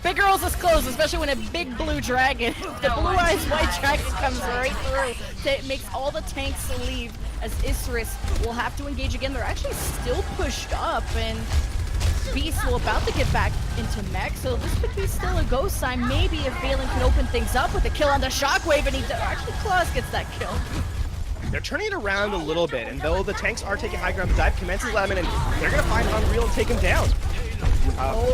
S4: Big girls is close, especially when a big blue dragon, the blue eyes white dragon comes right through. It makes all the tanks leave as Isurus will have to engage again. They're actually still pushed up, and Beast will about to get back into mech, so this could be still a go sign. Maybe if Valen can open things up with a kill on the Shockwave, and he actually Claus gets that kill.
S5: They're turning it around a little bit, and though the tanks are taking high ground, the dive commences Lemon, and they're going to find Unreal and take him down.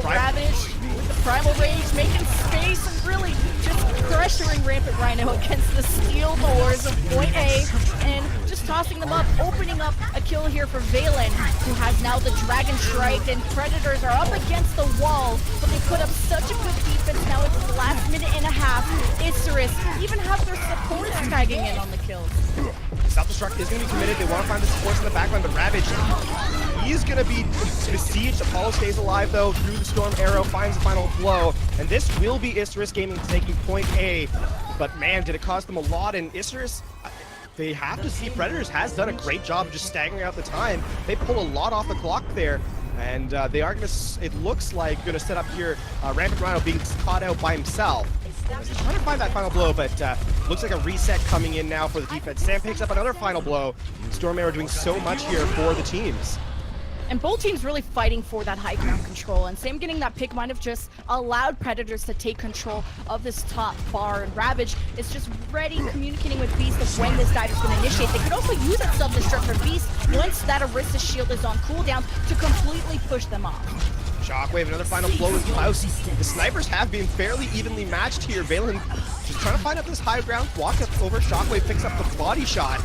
S4: Ravage with the Primal Rage, making space and really just pressuring Rampant Rhino against the steel doors of point A, and just tossing them up, opening up a kill here for Valen, who has now the Dragon Strike, and Predators are up against the wall, but they put up such a good defense. Now it's the last minute and a half. Isurus even have their supports tagging in on the kills.
S5: Self-destruct is going to be committed. They want to find the supports in the backline, but Ravage, he's going to be besieged. Apollo stays alive, though, through the Storm Arrow, finds the final blow, and this will be Isurus Gaming taking point A, but man, did it cost them a lot, and Isurus, they have to see Predators has done a great job of just staggering out the time. They pull a lot off the clock there, and they are going to, it looks like, going to set up here Rampant Rhino being caught out by himself. He's trying to find that final blow, but looks like a reset coming in now for the defense. Sam picks up another final blow. Storm Arrow doing so much here for the teams.
S4: And both teams really fighting for that high ground control, and Sam getting that pick might have just allowed Predators to take control of this top bar, and Ravage is just ready, communicating with Beast of when this dive is going to initiate. They could also use that self-destruct for Beast once that Orisa shield is on cooldown to completely push them off.
S5: Shockwave, another final blow with Klaus. The snipers have been fairly evenly matched here. Valen just trying to find out this high ground, walk up over, Shockwave picks up the body shot.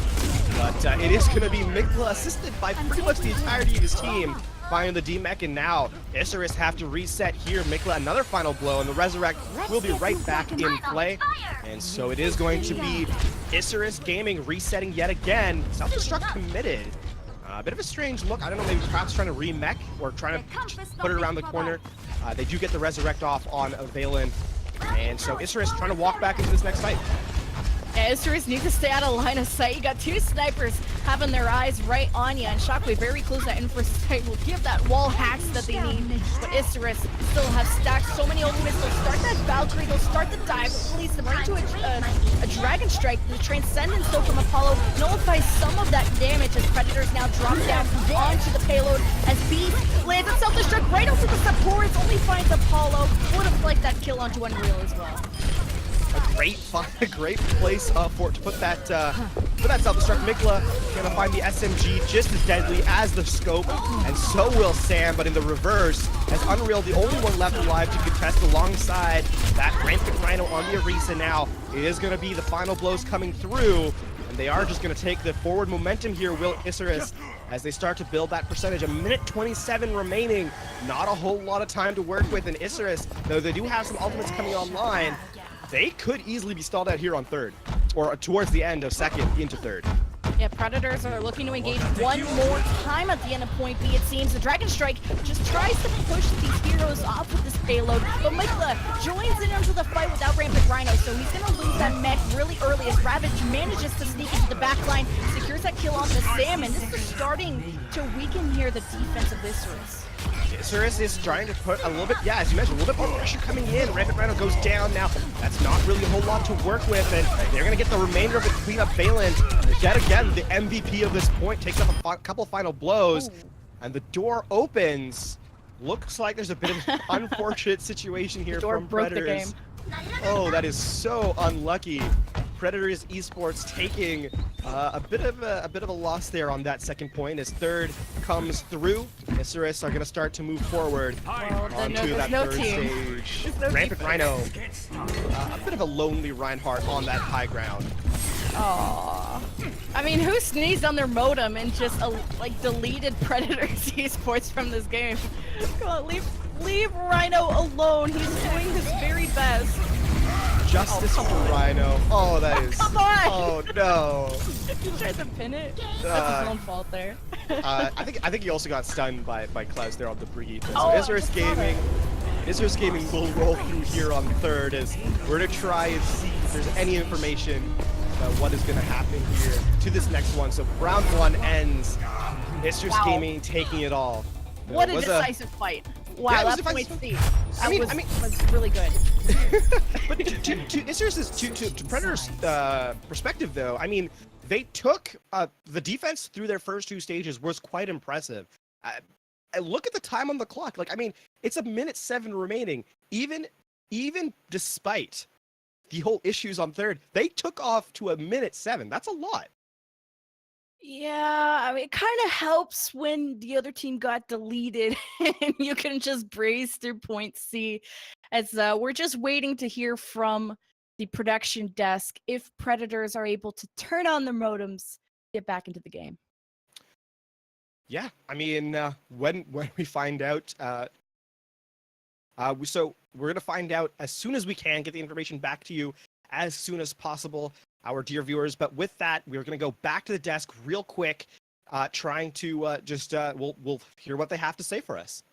S5: But it is going to be Mikla assisted by pretty much the entirety of his team. Finding the D-Mech, and now Isurus have to reset here. Mikla, another final blow, and the Resurrect will be right back in play. And so it is going to be Isurus Gaming resetting yet again. Self-destruct committed. A bit of a strange look. I don't know, maybe perhaps trying to re-mech or trying to put it around the corner. They do get the Resurrect off on Valen. And so Isurus trying to walk back into this next fight.
S4: Yeah, Isurus need to stay out of line of sight. You got two snipers having their eyes right on you, and Shockwave very close to that infrared sight will give that wall hacks that they need. But Isurus still have stacked so many ultimates. They'll start that Valkyrie, they'll start the dive, release them right into a Dragon Strike. The Transcendence though from Apollo nullifies some of that damage as Predators now drop down onto the payload as Beast lands a self-destruct right onto the supports, only finds Apollo. Would have liked that kill onto Unreal as well.
S5: great place to put that self-destruct. Mikla gonna find the SMG just as deadly as the scope, and so will Sam, but in the reverse, as Unreal, the only one left alive to contest alongside that Rampant Rhino on the Orisa now. It is gonna be the final blows coming through, and they are just gonna take the forward momentum here, will Isurus, as they start to build that percentage. A minute 27 remaining, not a whole lot of time to work with, and Isurus, though they do have some ultimates coming online, they could easily be stalled out here on third, or towards the end of second into third.
S4: Yeah, Predators are looking to engage one more time at the end of point B, it seems. The Dragon Strike just tries to push these heroes off with this payload, but Mikla joins in into the fight without Rampant Rhino, so he's going to lose that mech really early as Ravage manages to sneak into the backline, secures that kill on the Sam, and this is starting to weaken here the defense of Isurus.
S5: Isurus is trying to put a little bit, yeah, as you mentioned, a little bit more pressure coming in. Rampant Rhino goes down now. That's not really a whole lot to work with, and they're going to get the remainder of it to clean up Valen. Yet again, the MVP of this point takes up a couple final blows, and the door opens. Looks like there's a bit of an unfortunate situation here from Predators. Oh, that is so unlucky. Predators Esports taking a bit of a loss there on that second point as third comes through. Isurus are going to start to move forward onto that third stage. Rampant Rhino, a bit of a lonely Reinhardt on that high ground.
S4: Aww. I mean, who sneezed on their modem and just like deleted Predators Esports from this game? Come on, leave Rhino alone. He's doing his very best.
S5: Justice for Rhino. Oh, that is.
S4: Come on!
S5: Oh no!
S4: He tried to pin it. That's his own fault there.
S5: I think he also got stunned by Klaus there on the preheat. So
S4: Oh,
S5: Isurus Gaming will roll through here on third as we're gonna try and see if there's any information about what is gonna happen here to this next one. So round one ends. Isurus Gaming taking it all.
S4: What a decisive fight. Wow,
S5: Yeah,
S4: that point C.
S5: I mean,
S4: was really good.
S5: But to Isurus's to Predator's perspective, though, I mean, they took the defense through their first two stages was quite impressive. Look at the time on the clock. Like, I mean, it's a minute 7 remaining. Even despite the whole issues on third, they took off to a minute 7. That's a lot.
S4: Yeah, I mean, it kind of helps when the other team got deleted and you can just breeze through point C. As we're just waiting to hear from the production desk if Predators are able to turn on their modems, get back into the game.
S5: Yeah, I mean, when we find out, so we're gonna find out as soon as we can, get the information back to you as soon as possible, our dear viewers. But with that, we're gonna go back to the desk real quick, trying to we'll hear what they have to say for us.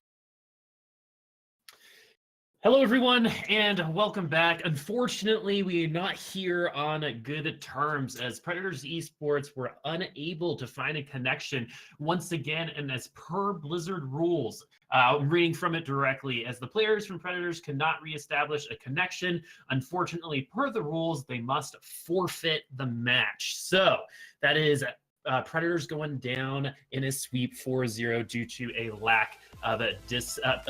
S1: Hello, everyone, and welcome back. Unfortunately, we are not here on good terms as Predators Esports were unable to find a connection once again, and as per Blizzard rules, I'm reading from it directly, as the players from Predators cannot reestablish a connection. Unfortunately, per the rules, they must forfeit the match. So that is Predators going down in a sweep 4-0 due to a lack of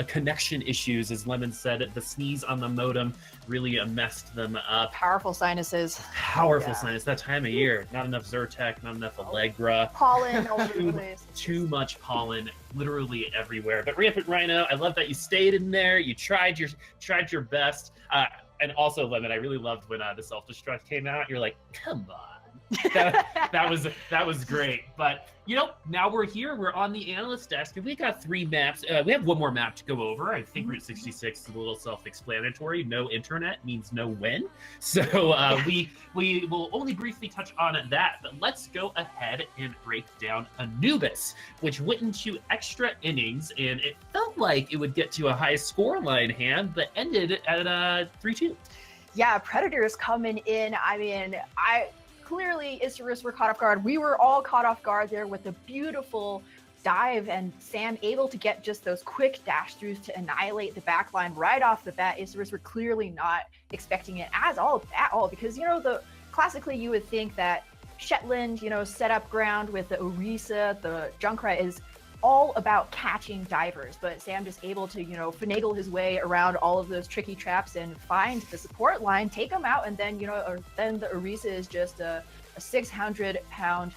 S1: connection issues. As Lemon said, the sneeze on the modem really messed them up.
S2: Powerful sinuses.
S1: Powerful sinus. That time of year. Not enough Zyrtec, not enough Allegra.
S2: Pollen all over the place.
S1: Too much pollen, literally everywhere. But Rampant Rhino, I love that you stayed in there. You tried your best. And also, Lemon, I really loved when the self-destruct came out. You're like, come on. that was great. But now we're here, we're on the analyst desk, and we got 3 maps. We have one more map to go over. I think Route 66 is a little self-explanatory. No internet means no win. So we will only briefly touch on that, but let's go ahead and break down Anubis, which went into extra innings, and it felt like it would get to a high scoreline hand, but ended at 3-2.
S2: Yeah, Predators coming in. I mean, clearly Isurus were caught off guard. We were all caught off guard there with a beautiful dive, and Sam able to get just those quick dash throughs to annihilate the backline right off the bat. Isurus were clearly not expecting it at all, because classically you would think that Shetland, set up ground with the Orisa, the Junkrat is all about catching divers, but Sam just able to, you know, finagle his way around all of those tricky traps and find the support line, take them out, and then, you know, then the Orisa is just a 600-pound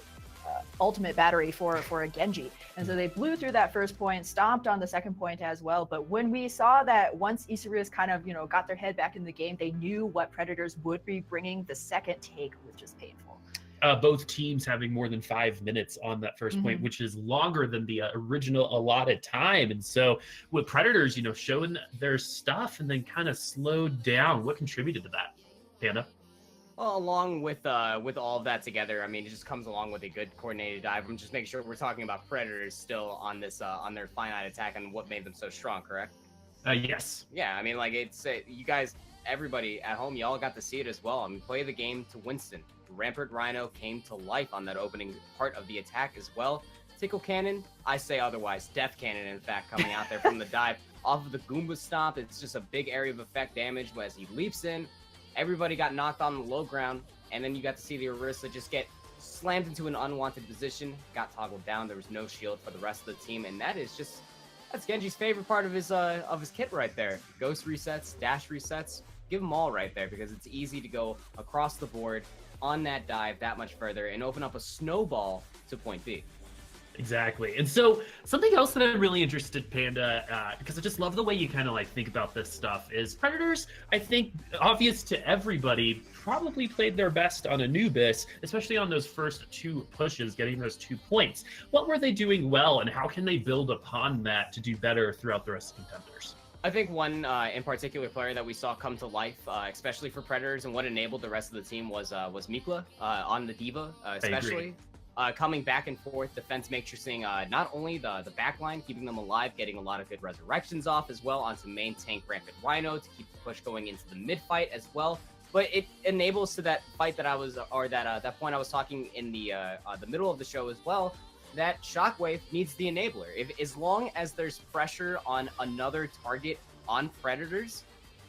S2: ultimate battery for a Genji. And so they blew through that first point, stomped on the second point as well. But when we saw that once Isurus kind of, you know, got their head back in the game, they knew what Predators would be bringing. The second take was just painful.
S1: Both teams having more than 5 minutes on that first point, which is longer than the original allotted time. And so with Predators, you know, showing their stuff and then kind of slowed down, what contributed to that, Panda?
S3: Well, along with all of that together, I mean, it just comes along with a good coordinated dive. I'm just making sure we're talking about Predators still on this on their finite attack and what made them so strong, correct?
S1: Yes.
S3: Yeah, I mean, like, it's you guys, everybody at home, y'all got to see it as well. I mean, play the game to Winston. Rampart Rhino came to life on that opening part of the attack as well. Tickle Cannon, I say otherwise. Death Cannon, in fact, coming out there from the dive off of the Goomba Stomp. It's just a big area of effect damage as he leaps in. Everybody got knocked on the low ground, and then you got to see the Orisa just get slammed into an unwanted position, got toggled down. There was no shield for the rest of the team, and that's Genji's favorite part of his kit right there. Ghost resets, dash resets, give them all right there, because it's easy to go across the board on that dive that much further and open up a snowball to point B.
S1: Exactly. And so something else that I'm really interested, Panda, because I just love the way you kind of like think about this stuff, is Predators, I think, obvious to everybody, probably played their best on Anubis, especially on those first 2 pushes, getting those 2 points. What were they doing well, and how can they build upon that to do better throughout the rest of Contenders?
S3: I think one in particular player that we saw come to life, especially for Predators, and what enabled the rest of the team was Mikla on the Diva, especially. Coming back and forth, defense matrixing not only the back line, keeping them alive, getting a lot of good resurrections off as well onto main tank Rampant Rhino to keep the push going into the mid fight as well. But it enables to that fight that that point I was talking in the middle of the show as well, that Shockwave needs the enabler. As long as there's pressure on another target on Predators,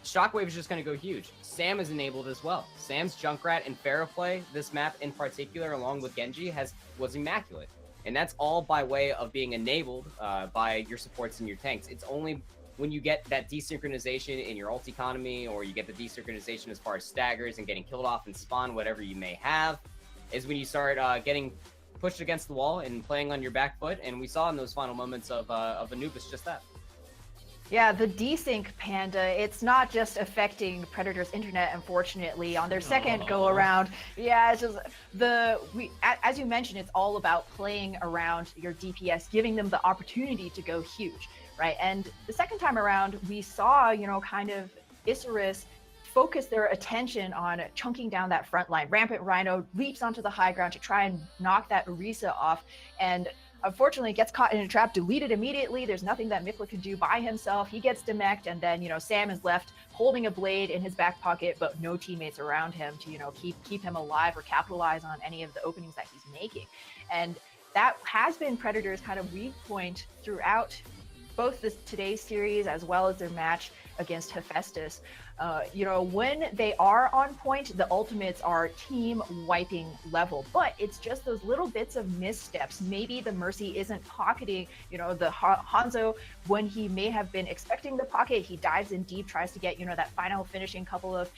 S3: Shockwave is just going to go huge. Sam is enabled as well. Sam's Junkrat and Pharaoh play, this map in particular, along with Genji, was immaculate. And that's all by way of being enabled by your supports and your tanks. It's only when you get that desynchronization in your ult economy, or you get the desynchronization as far as staggers and getting killed off and spawn, whatever you may have, is when you start getting pushed against the wall and playing on your back foot. And we saw in those final moments of Anubis just that.
S2: Yeah, the desync, Panda, it's not just affecting Predator's internet, unfortunately, on their second go around. Yeah, it's just as you mentioned, it's all about playing around your DPS, giving them the opportunity to go huge, right? And the second time around, we saw, you know, kind of Isurus focus their attention on chunking down that front line. Rampant Rhino leaps onto the high ground to try and knock that Orisa off, and unfortunately gets caught in a trap, deleted immediately. There's nothing that Mikla can do by himself. He gets demeched, and then, you know, Sam is left holding a blade in his back pocket, but no teammates around him to, you know, keep him alive or capitalize on any of the openings that he's making. And that has been Predator's kind of weak point throughout both today's series as well as their match against Hephaestus. You know, when they are on point, the ultimates are team wiping level, but it's just those little bits of missteps. Maybe the Mercy isn't pocketing, you know, the Hanzo when he may have been expecting the pocket. He dives in deep, tries to get, you know, that final finishing couple of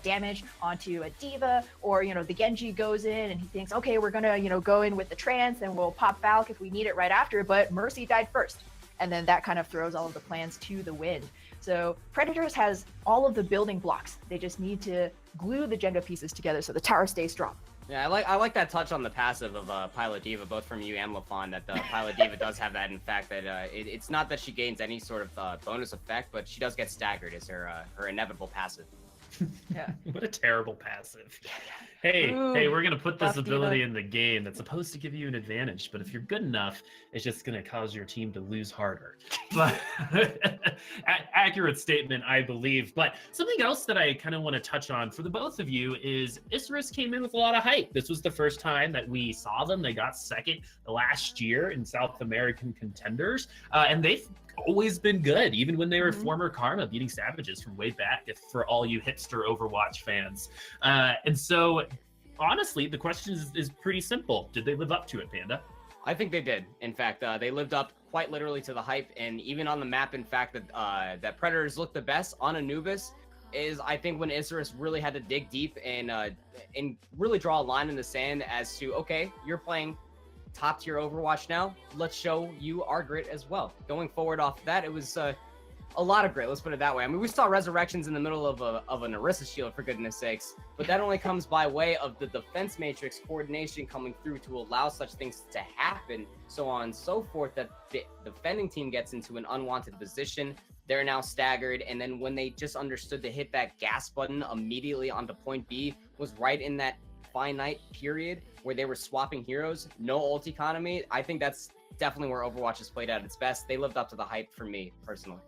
S2: damage onto a Diva, or, you know, the Genji goes in and he thinks, okay, we're gonna, you know, go in with the trance and we'll pop Valk if we need it right after, but Mercy died first. And then that kind of throws all of the plans to the wind. So Predators has all of the building blocks. They just need to glue the Jenga pieces together so the tower stays strong.
S3: Yeah, I like that touch on the passive of Pilot Diva, both from you and LaFon, that the Pilot Diva does have that. In fact, that it's not that she gains any sort of bonus effect, but she does get staggered as her inevitable passive.
S2: Yeah.
S1: What a terrible passive. Hey, we're going to put this ability in the game that's supposed to give you an advantage, but if you're good enough, it's just going to cause your team to lose harder. But accurate statement, I believe. But something else that I kind of want to touch on for the both of you is Isurus came in with a lot of hype. This was the first time that we saw them. They got second last year in South American Contenders, and they've always been good, even when they were former Karma, beating Savages from way back, for all you hipster Overwatch fans. And so, honestly, the question is pretty simple. Did they live up to it, Panda?
S3: I think they did. In fact, they lived up quite literally to the hype, and even on the map, in fact, that Predators looked the best on Anubis is, I think, when Isurus really had to dig deep and really draw a line in the sand as to, okay, you're playing top tier Overwatch now. Let's show you our grit as well. Going forward off that, it was a lot of grit. Let's put it that way. I mean, we saw resurrections in the middle of an Orisa shield, for goodness sakes, but that only comes by way of the defense matrix coordination coming through to allow such things to happen, so on and so forth, that the defending team gets into an unwanted position. They're now staggered, and then when they just understood to hit that gas button immediately onto point B was right in that finite period where they were swapping heroes, no ult economy. I think that's definitely where Overwatch has played at its best. They lived up to the hype for me personally.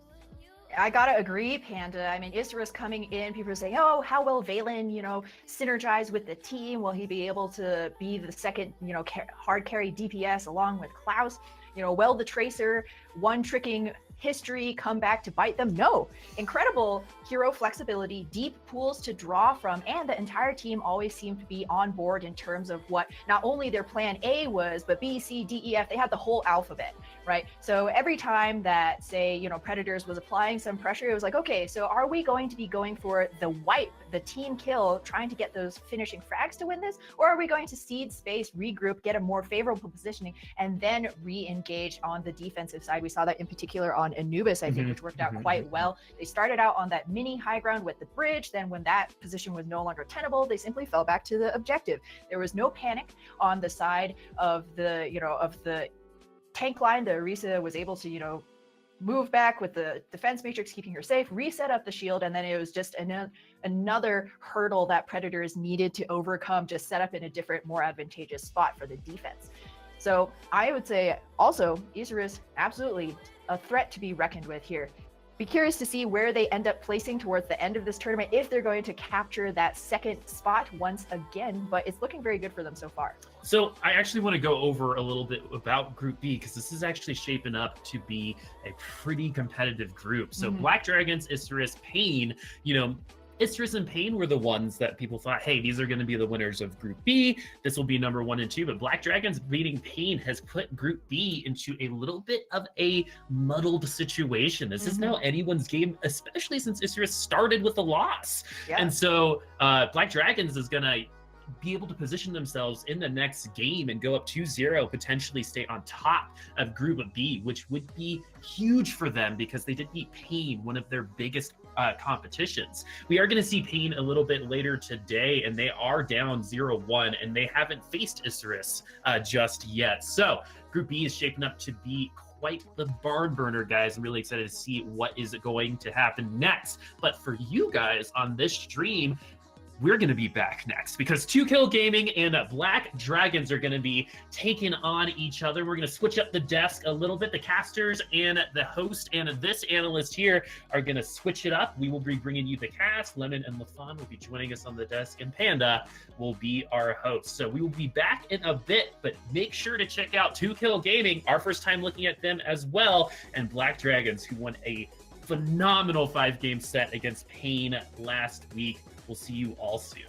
S2: I gotta agree, Panda. I mean, Isurus coming in, people are saying, oh, how will Valen, synergize with the team? Will he be able to be the second, hard carry DPS along with Klaus? Will the Tracer, one tricking history come back to bite them? No. Incredible hero flexibility, deep pools to draw from, and the entire team always seemed to be on board in terms of what not only their plan A was, but B, C, D, E, F. They had the whole alphabet, right? So every time that, say, Predators was applying some pressure, it was like, okay, so are we going to be going for the wipe, the team kill, trying to get those finishing frags to win this? Or are we going to cede space, regroup, get a more favorable positioning, and then re-engage on the defensive side? We saw that in particular on Anubis, I think, which worked out quite well. They started out on that mini high ground with the bridge. Then when that position was no longer tenable, they simply fell back to the objective. There was no panic on the side of the tank line. The Orisa was able to, move back with the defense matrix, keeping her safe, reset up the shield, and then it was just another hurdle that Predators needed to overcome, just set up in a different, more advantageous spot for the defense. So I would say also, Isurus, absolutely a threat to be reckoned with here. Be curious to see where they end up placing towards the end of this tournament, if they're going to capture that second spot once again, but it's looking very good for them so far.
S1: So I actually want to go over a little bit about Group B, because this is actually shaping up to be a pretty competitive group. So Black Dragons, Isurus, Pain, Isurus and Pain were the ones that people thought, hey, these are going to be the winners of Group B. This will be number 1 and 2. But Black Dragons beating Pain has put Group B into a little bit of a muddled situation. This is now anyone's game, especially since Isurus started with a loss. Yeah. And so Black Dragons is going to be able to position themselves in the next game and go up 2-0, potentially stay on top of Group B, which would be huge for them because they did beat Pain, one of their biggest competitions. We are going to see Pain a little bit later today, and they are down 0-1, and they haven't faced Isurus just yet. So Group B is shaping up to be quite the barn burner, guys. I'm really excited to see what is going to happen next. But for you guys on this stream, we're going to be back next because 2Kill Gaming and Black Dragons are going to be taking on each other. We're going to switch up the desk a little bit. The casters and the host and this analyst here are going to switch it up. We will be bringing you the cast. Lemon and LaFon will be joining us on the desk, and Panda will be our host. So we will be back in a bit, but make sure to check out 2Kill Gaming, our first time looking at them as well, and Black Dragons, who won a phenomenal 5-game set against Pain last week. We'll see you all soon.